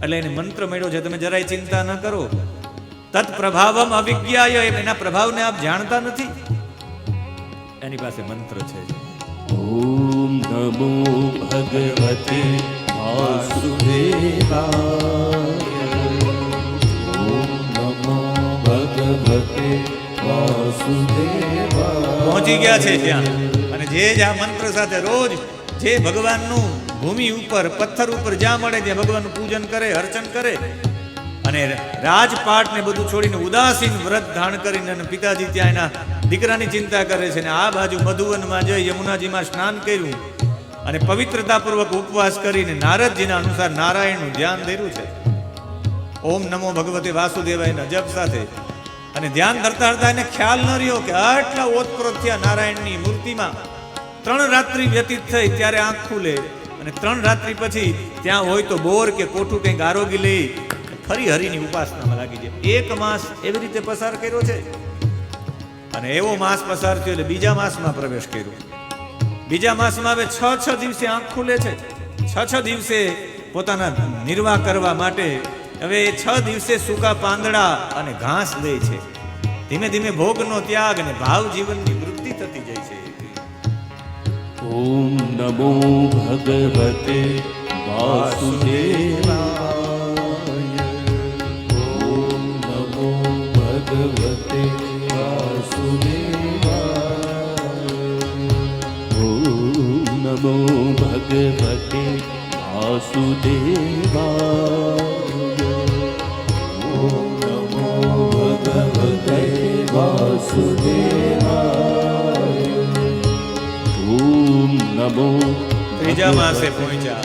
Speaker 1: એટલે એને મંત્ર મળ્યો છે. તમે જરાય ચિંતા ન કરો. તત પ્રભાવમ અવિજ્ઞાય, એના પ્રભાવને આપ જાણતા નથી. એની પાસે મંત્ર છે.
Speaker 2: ઓમ નમો ભગવતે વાસુદેવાય. ઓમ નમો ભગવતે વાસુદેવાય.
Speaker 1: પહોંચી ગયા છે ત્યાં. અને જે જ આ મંત્ર સાથે રોજ જે ભગવાનનું ભૂમિ ઉપર પથ્થર ઉપર જ્યાં મળે ત્યાં ભગવાનનું પૂજન કરે, અર્ચન કરે. અને રાજપાટ ને બધું છોડીને ઉદાસીન વ્રત ધારણ કરીને અને પિતાજી ત્યાં એના દીકરાની ચિંતા કરે છે. ને આ બાજુ મધુવનમાં જઈ યમુનાજીમાં સ્નાન કર્યું અને પવિત્રતાપૂર્વક ઉપવાસ કરીને નારદજીના અનુસાર નારાયણનું ધ્યાન ધર્યું છે. ઓમ નમો ભગવતે વાસુદેવાયના જપ સાથે. અને ધ્યાન ધરતા ધરતા એને ખ્યાલ ન રહ્યો કે આટલા ઓતપ્રોત થયા નારાયણની મૂર્તિમાં. 3 રાત્રિ વ્યતીત થઈ ત્યારે આંખ ખુલે. અને 3 રાત્રિ પછી ત્યાં હોય તો બોર કે કોઠું કંઈક આરોગી લઈ ફરી હરિની ઉપાસનામાં લાગી જાય. 1 માસ એવી રીતે પસાર કર્યો છે. અને એવો માસ પસાર થયો એટલે બીજા માસમાં પ્રવેશ કર્યો. બીજા માસમાં હવે 6 દિવસે આંખ ખુલે છે. 6 દિવસે પોતાના નિર્વાહ કરવા માટે હવે 6 દિવસે સૂકા પાંદડા અને ઘાસ લે છે. ધીમે ધીમે ભોગનો ત્યાગ અને ભાવ જીવનની વૃત્તિ થતી
Speaker 2: ॐ नमो भगवते वासुदेवाय ॐ नमो भगवते वासुदेवाय ॐ नमो भगवते वासुदेवाय ॐ नमो भगवते वासुदेवाय ॐ नमो
Speaker 1: ત્રીજા માસે પહોંચ્યા.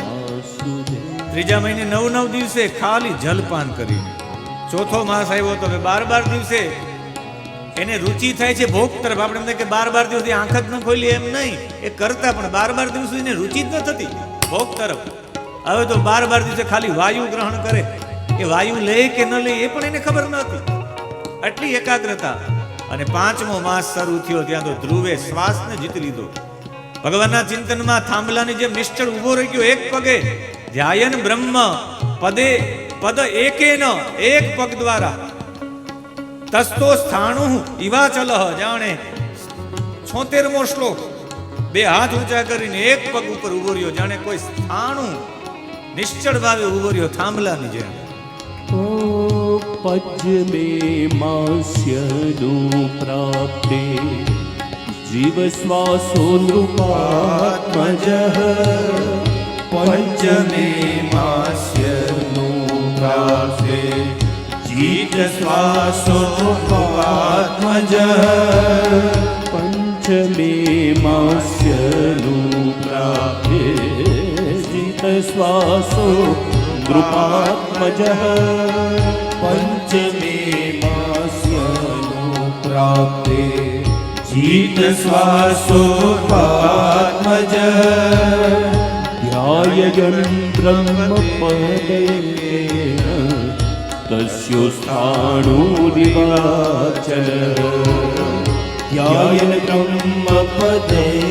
Speaker 1: ત્રીજા મહિને 9 દિવસે ખાલી જલપાન કરીને. ચોથો માસ આવ્યો તો 12 દિવસે એને રુચિ થાય છે ભોગ તરફ. આપણે એમ થાય કે 12 દિવસથી આંખ જ ન ખોલી એમ નહીં, એ કરતા પણ 12 દિવસ સુધી એને રુચિ જ ન થતી ભોગ તરફ. હવે તો 12 દિવસે ખાલી વાયુ ગ્રહણ કરે. એ વાયુ લે કે ન લે એ પણ એને ખબર ન હતી. આટલી એકાગ્રતા. અને 5મો માસ શરૂ થયો ત્યાં તો ધ્રુવે શ્વાસને જીતી લીધો. ભગવાનના ચિંતનમાં થાંભલાની જેમ નિશ્ચળ ઉભો રહી ગયો એક પગે. ધ્યાયન બ્રહ્મ પદ એકેન, એક પગ દ્વારા. તસ્તો સ્થાણુ ઇવાચલ, જાણે 76મો શ્લોક. બે હાથ ઊંચા કરીને એક પગ ઉપર ઉભો રહ્યો, જાણે કોઈ સ્થાણુ નિશ્ચળ ભાવે ઉભો રહ્યો થાંભલાની જેમ.
Speaker 2: पद्मे मास्यनु प्राप्ते जीवश्वासो नृपात्मजः
Speaker 3: पंचमे मास्यनु प्राप्ते जीतश्वासो नृपात्मजः
Speaker 2: पंचमे मास्यनु प्राप्ते जीतश्वासो नृपात्मजः
Speaker 3: पंचमे मास्यनु प्राप्ते जीतश्वासो नृपात्मजः
Speaker 2: ध्यायन् ब्रह्मपदेन तस्यो स्थाणुरिवाचल
Speaker 3: ध्यायन् ब्रह्मपदेन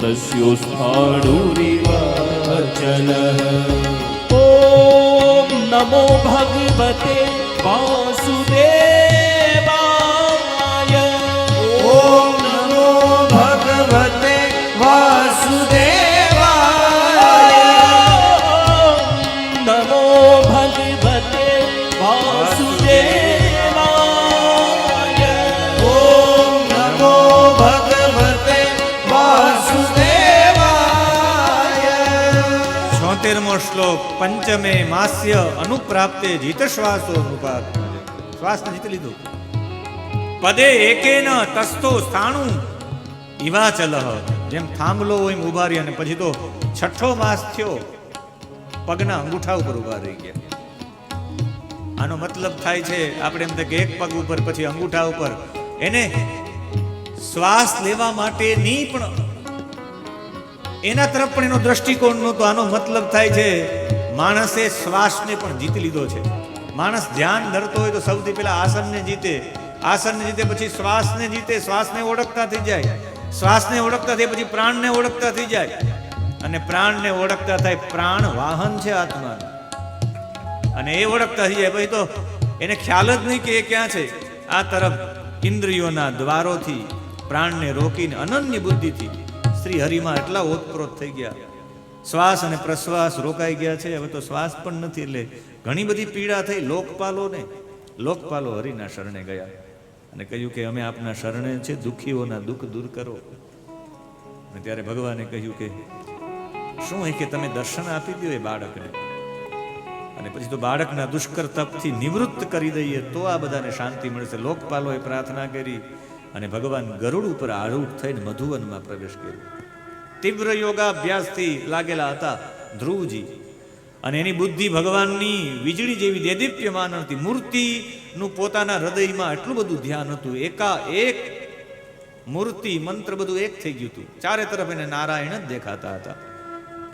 Speaker 2: तस्यो स्थाणुरिवाचल ॐ नमो भगवते वासुदेवाय
Speaker 3: ॐ नमो भगवते वासुदेवाय
Speaker 2: नमो भगवते वासुदेवाय
Speaker 3: ॐ नमो भगवते वासुदेवाय
Speaker 1: 76મો શ્લોક. પંચમે માસ્ય અનુપ્રાપ્તે જીતશ્વાસો નૃપાત. શ્વાસને જીતી લીધું. પદે એકેન તસ્તો સ્થાણુ ઇવાચલ, જેમ થાંભલો હોય એમ ઉભા રહી. અને પછી તો 6ઠો માસ થયો, પગના અંગૂઠા ઉપર ઉભા રહી ગયા. આનો મતલબ થાય છે, આપણે એમ થાય કે એક પગ ઉપર પછી અંગૂઠા ઉપર. એને શ્વાસ લેવા માટેની પણ એના તરફ પણ એનો દ્રષ્ટિકોણ નહોતો. આનો મતલબ થાય છે માણસે શ્વાસને પણ જીતી લીધો છે. માણસ ધ્યાન ધરતો હોય તો સૌથી પહેલા આસનને જીતે, આસનને જીતે પછી શ્વાસને જીતે, શ્વાસને ઓળખતા થઈ જાય, શ્વાસને ઓળખતા થઈ પછી પ્રાણને ઓળખતા થઈ જાય, અને પ્રાણને ઓળખતા થાય. પ્રાણ વાહન છે આત્મા, અને એ ઓળખતા થઈ જાય પછી તો એને ખ્યાલ જ નહીં કે એ ક્યાં છે. આ તરફ ઇન્દ્રિયોના દ્વારોથી પ્રાણને રોકીને અનન્ય બુદ્ધિથી શ્રી હરિમાં એટલા ઓતપ્રોત થઈ ગયા. શ્વાસ અને પ્રશ્વાસ રોકાઈ ગયા છે. હવે તો શ્વાસ પણ નથી. એટલે ઘણી બધી પીડા થઈ લોકપાલોને. લોકપાલો હરિના શરણે ગયા અને કહ્યું કે અમે આપના શરણે છે, દુઃખીઓના દુઃખ દૂર કરો. અને ત્યારે ભગવાને કહ્યું કે શું હોય કે તમે દર્શન આપી દો એ બાળકને, અને પછી તો બાળકના દુષ્કર તપથી નિવૃત્ત કરી દઈએ તો આ બધાને શાંતિ મળશે. લોકપાલોએ પ્રાર્થના કરી અને ભગવાન ગરુડ ઉપર આરૂઢ થઈને મધુવનમાં પ્રવેશ કર્યો. તીવ્ર યોગાભ્યાસથી લાગેલા હતા ધ્રુવજી, અને એની બુદ્ધિ ભગવાનની વીજળી જેવી દેદીપ્યમાન હતી. મૂર્તિનું પોતાના હૃદયમાં એટલું બધું ધ્યાન હતું. એકાએક મૂર્તિ મંત્ર બધું એક થઈ ગયું હતું. ચારે તરફ એને નારાયણ જ દેખાતા હતા.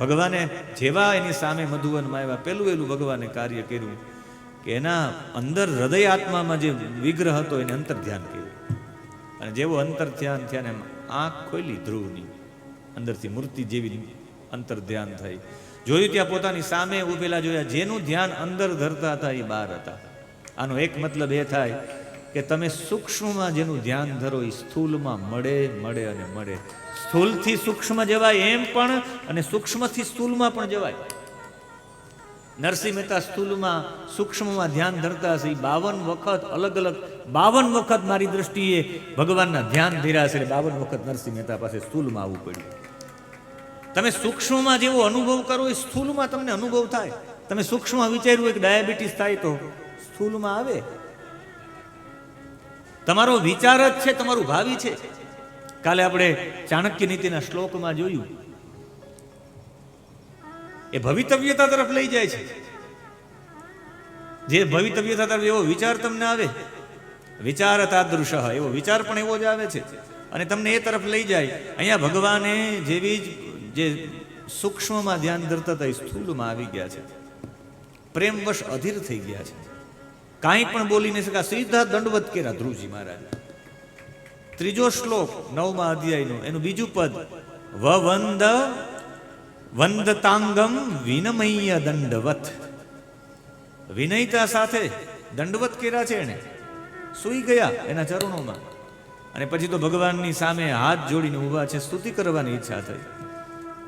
Speaker 1: ભગવાને જેવા એની સામે મધુવનમાં આવ્યા, પેલું ભગવાને કાર્ય કર્યું કે એના અંદર હૃદય આત્મામાં જે વિગ્રહ હતો એને અંતર ધ્યાન કર્યું. અને જેવો અંતર ધ્યાન થયા ને આંખ ખોલી ધ્રુવની, અંદરથી મૂર્તિ જેવી અંતર ધ્યાન થઈ. જોયું ત્યાં પોતાની સામે ઉભેલા જોયા, જેનું ધ્યાન અંદર ધરતા હતા એ બહાર હતા. આનો એક મતલબ એ થાય કે તમે સૂક્ષ્મમાં જેનું ધ્યાન ધરો એ સ્થૂલમાં મળે મળે અને મળે. સ્થૂલથી સૂક્ષ્મ જવાય એમ પણ, અને સૂક્ષ્મથી સ્થૂલમાં પણ જવાય. નરસિંહ મહેતા સ્થૂલમાં સૂક્ષ્મમાં ધ્યાન ધરતા હશે, 52 વખત અલગ અલગ 52 વખત મારી દ્રષ્ટિએ ભગવાનના ધ્યાન ધર્યા છે. 52 વખત નરસિંહ મહેતા પાસે સ્થૂલમાં આવવું પડ્યું. તમે સૂક્ષ્મમાં જેવો અનુભવ કરો એ સ્થૂલમાં તમને અનુભવ થાય. તમે સૂક્ષ્મમાં વિચાર્યું હોય કે ડાયાબિટીસ થાય તો સ્થૂલમાં આવે. તમારો વિચાર જ છે તમારું ભાવિ છે. કાલે આપણે ચાણક્ય નીતિના શ્લોકમાં જોયું, એ ભવિતવ્યતા તરફ લઈ જાય છે. જે ભવિતવ્યતા તરફ એવો વિચાર તમને આવે, વિચાર તાદૃશ, એવો વિચાર પણ એવો જ આવે છે અને તમને એ તરફ લઈ જાય. અહીંયા ભગવાને જેવી જ જે સૂક્ષ્મમાં ધ્યાન ધરતા હતા એ સ્થૂલમાં આવી ગયા છે. પ્રેમવશ અધીર થઈ ગયા છે. કાંઈ પણ બોલી નહીં શકા, સીધા દંડવત કર્યા ધ્રુવજી મહારાજ. ત્રીજો શ્લોક 9મા અધ્યાયનો એનું બીજું પદ, વંદતાંગમ વિનમય દંડવત. વિનયતા સાથે દંડવત કર્યા છે એને, સૂઈ ગયા એના ચરણોમાં. અને પછી તો ભગવાનની સામે હાથ જોડીને ઊભા છે. સ્તુતિ કરવાની ઈચ્છા થઈ.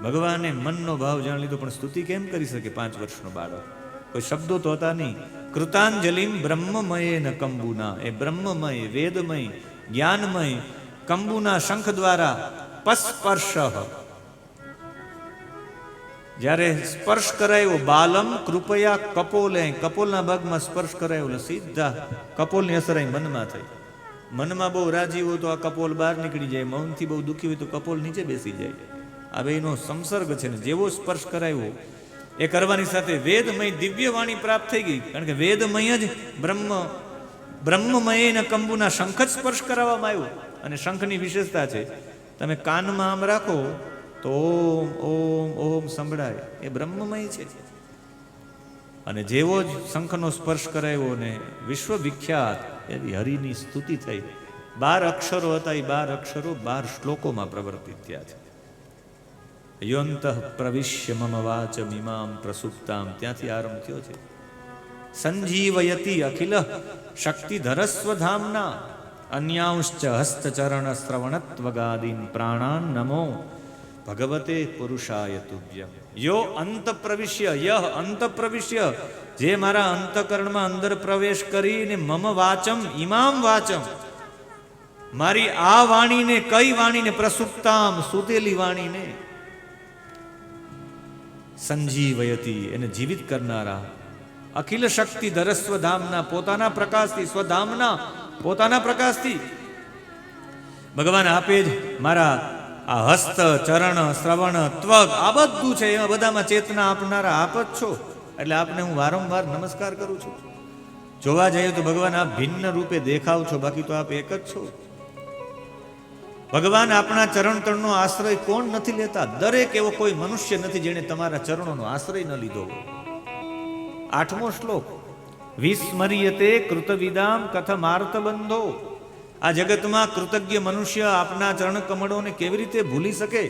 Speaker 1: ભગવાને મનનો ભાવ જાણી લીધો, પણ સ્તુતિ કેમ કરી શકે 5 વર્ષનો બાળક? કોઈ શબ્દો તો હતા નહીં. કૃતાંજલિમ બ્રહ્મમય ન કંબુના, એ બ્રહ્મમય, વેદમય, જ્ઞાનમય કંબુના શંખ દ્વારા પસ્પર્શ, જ્યારે સ્પર્શ કરાયો, બાલમ કૃપયા કપોલે, કપોલના ભાગમાં સ્પર્શ કરાયો, સીધા કપોલની અસર અહીં મનમાં થઈ. મનમાં બહુ રાજી હોય તો આ કપોલ બહાર નીકળી જાય, મૌનથી બહુ દુઃખી હોય તો કપોલ નીચે બેસી જાય. આ બેનો સંસર્ગ છે ને. જેવો સ્પર્શ કરાયો એ કરવાની સાથે વેદમય દિવ્ય વાણી પ્રાપ્ત થઈ ગઈ. કારણ કે વેદમય જ બ્રહ્મમય ને કંબુના શંખ જ સ્પર્શ કરાવવામાં આવ્યો. અને શંખની વિશેષતા છે, તમે કાનમાં આમ રાખો તો ઓમ ઓમ ઓમ સંભળાય. એ બ્રહ્મમય છે. અને જેવો જ શંખનો સ્પર્શ કરાયો ને વિશ્વવિખ્યાત એવી હરિની સ્તુતિ થઈ. 12 અક્ષરો હતા. એ 12 અક્ષરો 12 શ્લોકોમાં પ્રવર્તિત થયા છે. યોંતઃ પ્રવિશ્ય મમ વાચમ ઇમામ પ્રસુપ્તામ, ત્યાંથી આરંભ થયો છે. સંજીવયતિ અખિલ શક્તિધરસ્વધામના અન્યાંશ્ચ હસ્તચરણ શ્રવણત્વગાદીન પ્રાણાન નમો ભગવતે પુરુષાય તુભ્યમ. યો અંત પ્રવિશ્ય, યહ અંત પ્રવિશ્ય, જે મારા અંતકરણમાં અંદર પ્રવેશ કરીને મમ વાચમ ઇમામ વાચમ, મારી આ વાણીને, કઈ વાણીને? પ્રસુપ્તામ, સુતેલી વાણીને. સંજીવયતી, એને જીવિત કરનારા. અખિલ શક્તિ ધરસ્વ ધામના, પોતાના પ્રકાશથી, સ્વધામના પોતાના પ્રકાશથી. ભગવાન આપે જ મારા આ હસ્ત, ચરણ, શ્રવણ, ત્વગ, આ બધું છે. એમાં બધામાં ચેતના આપનારા આપ જ છો. એટલે આપને હું વારંવાર નમસ્કાર કરું છું. જોવા જઈએ તો ભગવાન આપ ભિન્ન રૂપે દેખાવ છો, બાકી તો આપ એક જ છો. ભગવાન આપણા ચરણ તળનો આશ્રય કોણ નથી લેતા? દરેક એવો કોઈ મનુષ્ય નથી જેણે તમારા ચરણોનો આશ્રય ન લીધો. 8મો શ્લોક, વિસ્મર્યતે કૃતવિદામ કથમાર્ત બંધો. આ જગતમાં કૃતજ્ઞ મનુષ્ય આપના ચરણ કમળોને કેવી રીતે ભૂલી શકે?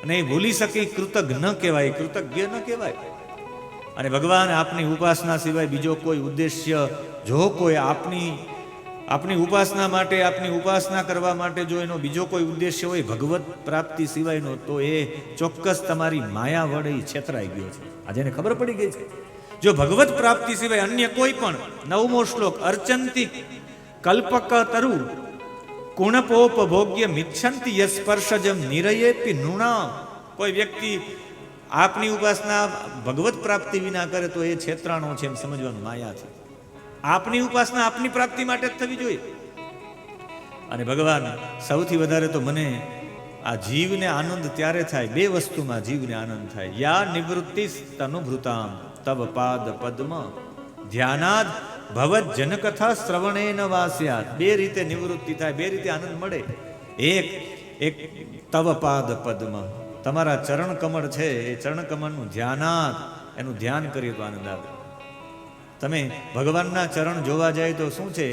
Speaker 1: અને એ ભૂલી શકે કૃતજ્ઞ ન કહેવાય, કૃતજ્ઞ ન કહેવાય. અને ભગવાન આપની ઉપાસના સિવાય બીજો કોઈ ઉદ્દેશ્ય, જો કોઈ આપની ઉપાસના માટે, આપની ઉપાસના કરવા માટે જો એનો બીજો કોઈ ઉદ્દેશ્ય હોય ભગવત પ્રાપ્તિ સિવાયનો, તો એ ચોક્કસ તમારી માયા વડે છેતરાઈ ગયો છે. આજે એને ખબર પડી ગઈ છે. જો ભગવત પ્રાપ્તિ સિવાય અન્ય કોઈ પણ, 9મો શ્લોક, અર્ચંતી કલ્પક તરુ કુણપોપભોગ્ય મિચ્છંતિ યસ્પર્શજમ નિરયેપી નૃણામ. કોઈ વ્યક્તિ આપની ઉપાસના ભગવત પ્રાપ્તિ વિના કરે તો એ છેતરાણો છે એમ સમજવાનું માયા છે. આપની ઉપાસના આપની પ્રાપ્તિ માટે જ થવી જોઈએ. અને ભગવાન સૌથી વધારે તો મને આ જીવને આનંદ ત્યારે થાય, 2 વસ્તુમાં જીવને આનંદ થાય. યા નિવૃત્તિ તનુભૃતામ તવ પાદ પદ્મ ધ્યાનાદ ભવત જનકથા શ્રવણેન વાસ્યાત. 2 રીતે નિવૃત્તિ થાય, 2 રીતે આનંદ મળે. એક તવ પાદ પદ્મ, તમારા ચરણ કમળ છે, એ ચરણ કમળનું ધ્યાનાદ, એનું ધ્યાન કરીએ તો આનંદ આવે. તમે ભગવાનના ચરણ જોવા જાય તો શું છે?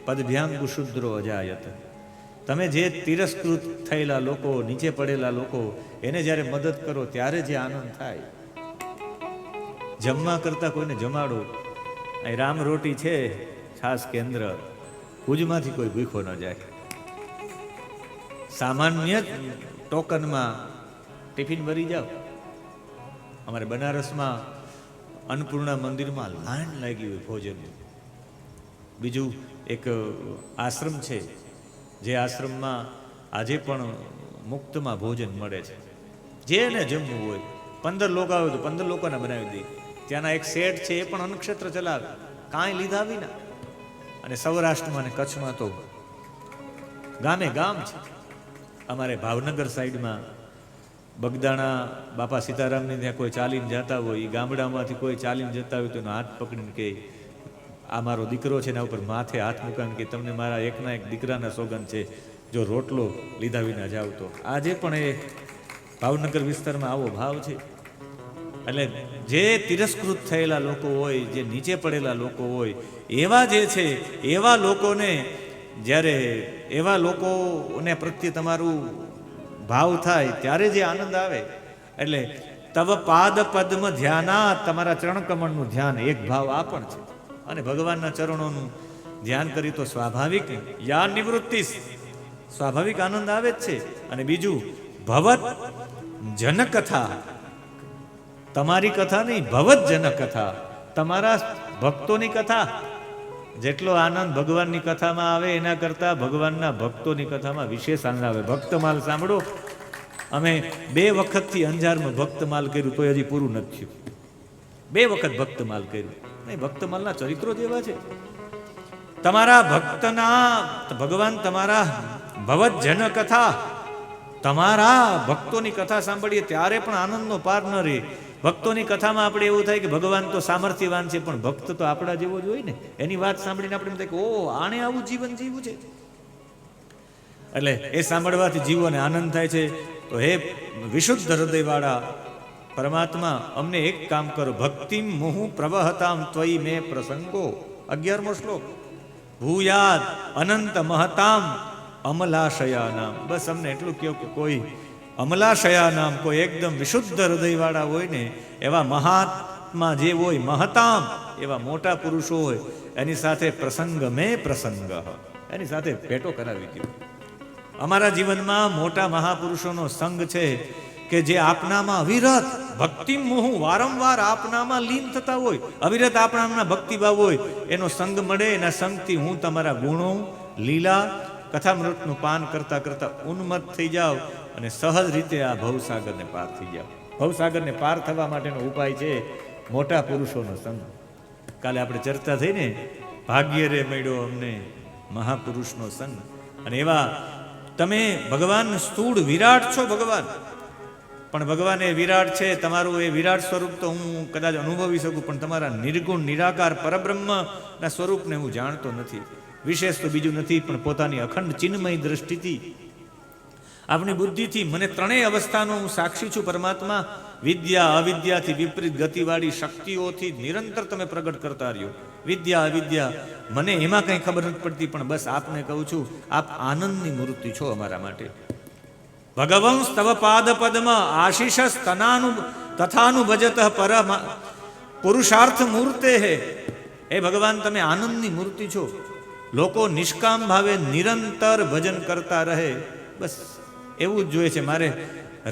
Speaker 1: પદભ્યાંગુ શુદ્રો અજાયત. તમે જે તિરસ્કૃત થયેલા લોકો, નીચે પડેલા લોકો, એને જ્યારે મદદ કરો ત્યારે જે આનંદ થાય. જમવા કરતા કોઈને જમાડો. અહીં રામ રોટી છે, છાસ કેન્દ્ર, ભુજમાંથી કોઈ ભૂખો ન જાય. સામાન્ય ટોકનમાં ટિફિન ભરી જાઓ. અમારે બનારસમાં અન્નપૂર્ણા મંદિરમાં લાઈન લાગી હોય ભોજન. બીજું એક આશ્રમ છે, જે આશ્રમમાં આજે પણ મુક્તમાં ભોજન મળે છે. જેને જમવું હોય 15 લોકો આવે તો 15 લોકોને બનાવી દે. ત્યાંના એક શેઠ છે, એ પણ અન્નક્ષેત્ર ચલાવે, કાંઈ લીધા વિના. અને સૌરાષ્ટ્રમાં અને કચ્છમાં તો ગામે ગામ છે. અમારે ભાવનગર સાઈડમાં બગદાણા બાપા સીતારામને ત્યાં કોઈ ચાલીને જતા હોય, એ ગામડામાંથી કોઈ ચાલીને જતા હોય તો એનો હાથ પકડીને કે આ મારો દીકરો છે, એના ઉપર માથે હાથ મૂકાને કે તમને મારા એકના એક દીકરાના સોગંદ છે, જો રોટલો લીધા વિના જાવ તો. આજે પણ એ ભાવનગર વિસ્તારમાં આવો ભાવ છે. એટલે જે તિરસ્કૃત થયેલા લોકો હોય, જે નીચે પડેલા લોકો હોય, એવા જે છે એવા લોકોને જ્યારે એવા લોકોને પ્રત્યે તમારું ભાવ થાય ત્યારે જે આનંદ આવે. એટલે તવ પાદ પદ્મ ધ્યાના, તમારા ચરણ કમળનું ધ્યાન, એક ભાવ આ પણ છે. અને ભગવાનના ચરણોનું ધ્યાન કરી તો સ્વાભાવિક યા નિવૃત્તિ, સ્વાભાવિક આનંદ આવે જ છે. અને બીજું ભવત જનકથા, તમારી કથા નહીં, ભવત જનકથા, તમારા ભક્તોની કથા. જેટલો આનંદ ભગવાનની કથામાં આવે એના કરતાં ભગવાનના ભક્તોની કથામાં વિશેષ આનંદ આવે. ભક્તમાલ સાંભળો. અમે 2 વખતથી અંજારમાં ભક્તમાલ કર્યું તો હજી પૂરું નથી થયું. 2 વખત ભક્તમાલ કર્યું. નહીં, ભક્તમાલના ચરિત્રો જેવા છે. તમારા ભક્તના ભગવાન, તમારા ભવત જન કથા, તમારા ભક્તોની કથા સાંભળીએ ત્યારે પણ આનંદનો પાર ન રહે. ભક્તોની કથામાં આપણે એવું થાય કે ભગવાન તો સામર્થ્યવાન છે, પણ ભક્ત તો આપણા જેવો જ હોય ને. એની વાત સાંભળીને આપણે એમ થાય કે ઓ, આણે આવું જીવન જીવવું છે. એટલે એ સાંભળવાથી જીવોને આનંદ થાય છે. તો હે વિશુદ્ધ હૃદયવાળા પરમાત્મા, અમને એક કામ કરો. ભક્તિમ મુહુ પ્રવહતામ ત્વયી મે પ્રસંગો, 11મો શ્લોક. ભૂયાદ અનંત મહતામ અમલાશયાનામ. બસ અમને એટલું કહો કે કોઈ અમલાશયાનામ, કોઈ એકદમ વિશુદ્ધ હૃદયવાળા હોય ને, એવા મહાત્મા જે હોય, મહતામ, એવા મોટા પુરુષો હોય, એની સાથે પ્રસંગ મેં પ્રસંગ, એની સાથે ભેટો કરાવી દો. અમારા જીવનમાં મોટા મહાપુરુષોનો સંગ છે કે જે આપનામાં અવિરત ભક્તિ મોહ, વારંવાર આપનામાં લીન થતા હોય, અવિરત આપનામાં ભક્તિભાવ હોય, એનો સંગ મળે. એના સંગથી હું તમારા ગુણો, લીલા, કથામૃતનું પાન કરતા કરતા ઉન્મત્ત થઈ જાઓ અને સહજ રીતે આ ભવસાગરને પાર થઈ જાઓ. ભવસાગરને પાર થવા માટેનો ઉપાય છે મોટા પુરુષોનો સંગ. કાલે આપણે ચર્ચા થઈ ને, ભાગ્ય રે મળ્યો અમને મહાપુરુષનો સંગ. અને એવા તમે ભગવાન સ્થૂળ વિરાટ છો ભગવાન, પણ ભગવાન એ વિરાટ છે. તમારું એ વિરાટ સ્વરૂપ તો હું કદાચ અનુભવી શકું, પણ તમારા નિર્ગુણ નિરાકાર પરબ્રહ્મના સ્વરૂપને હું જાણતો નથી. વિશેષ તો બીજું નથી, પણ પોતાની અખંડ ચિન્મય દ્રષ્ટિથી, આપણી બુદ્ધિથી, મને 3 અવસ્થાનો હું સાક્ષી છું પરમાત્મા. વિદ્યા અવિદ્યાથી વિપરીત ગતિવાળી શક્તિઓથી નિરંતર તમે પ્રગટ કરતા રહ્યો. વિદ્યા અવિદ્યા મને એમાં કંઈ ખબર નથી પડતી, પણ બસ આપને કહું છું, આપ આનંદની મૂર્તિ છો અમારા માટે. ભગવંશ તવ પાદ પદ્મ આશીષ તથાનું ભજત પર પુરુષાર્થ મૂર્તે હે. એ ભગવાન, તમે આનંદની મૂર્તિ છો. લોકો નિષ્કામ ભાવે નિરંતર ભજન કરતા રહે, બસ એવું જ જોઈએ છે. મારે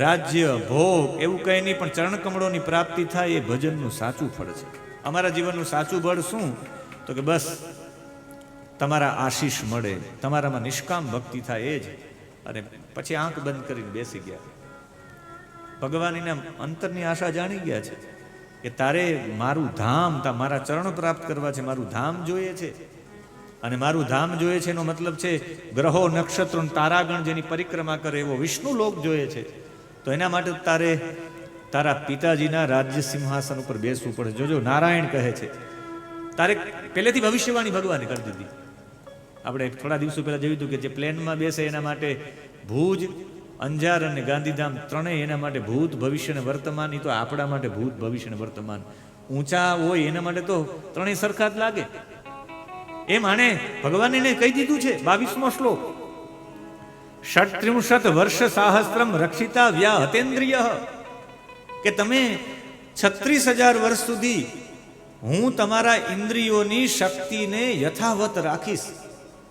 Speaker 1: રાજ્ય ભોગ એવું કંઈ નહીં, પણ ચરણ કમળોની પ્રાપ્તિ થાય એ ભજનનું સાચું ફળ છે. અમારા જીવનનું સાચું બળ શું? તો કે બસ તમારા આશીષ મળે, તમારામાં નિષ્કામ ભક્તિ થાય એ જ. અને પછી આંખ બંધ કરીને બેસી ગયા. ભગવાન એના અંતરની આશા જાણી ગયા છે કે તારે મારું ધામ, મારા ચરણ પ્રાપ્ત કરવા છે, મારું ધામ જોઈએ છે. અને મારું ધામ જોઈએ છે એનો મતલબ છે ગ્રહો, નક્ષત્રો, તારાગણ જેની પરિક્રમા કરે એવો વિષ્ણુ લોક જોઈએ છે. તો એના માટે તારે તારા પિતાજીના રાજ્ય સિંહાસન ઉપર બેસવું પડે. જોજો, નારાયણ કહે છે, તારે પહેલેથી ભવિષ્યવાણી ભગવાને કરી દીધી. આપણે થોડા દિવસો પહેલા જોયું હતું કે જે પ્લેનમાં બેસે એના માટે ભુજ, અંજાર અને ગાંધીધામ ત્રણેય એના માટે ભૂત, ભવિષ્ય અને વર્તમાન. એ તો આપણા માટે ભૂત, ભવિષ્ય અને વર્તમાન ઊંચા હોય એના માટે તો ત્રણેય સરખા જ લાગે. એમ આણે ભગવાને એને કહી દીધું છે. 22મો શ્લોક. 37 વર્ષ સાહસ્ત્રમ રક્ષિતા વ્યા હતેન્દ્રિય, કે તમે 36,000 વર્ષ સુધી હું તમારા ઇન્દ્રિયોની શક્તિને યથાવત રાખીશ.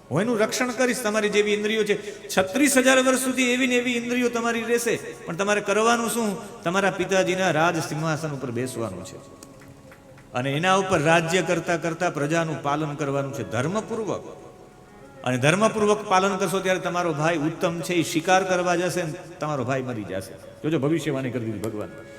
Speaker 1: હું એનું રક્ષણ કરીશ. તમારી જેવી ઇન્દ્રિયો છે, 36,000 વર્ષ સુધી એવી ને એવી ઇન્દ્રિયો તમારી રહેશે, પણ તમારે કરવાનું શું? તમારા પિતાજીના રાજ સિંહાસન ઉપર બેસવાનું છે અને એના ઉપર રાજ્ય કરતા કરતા પ્રજાનું પાલન કરવાનું છે ધર્મપૂર્વક. અને ધર્મપૂર્વક પાલન કરશો ત્યારે તમારો ભાઈ ઉત્તમ છે એ શિકાર કરવા જશે ને તમારો ભાઈ મરી જશે. જોજો ભવિષ્યવાણી કરી દીધી ભગવાન.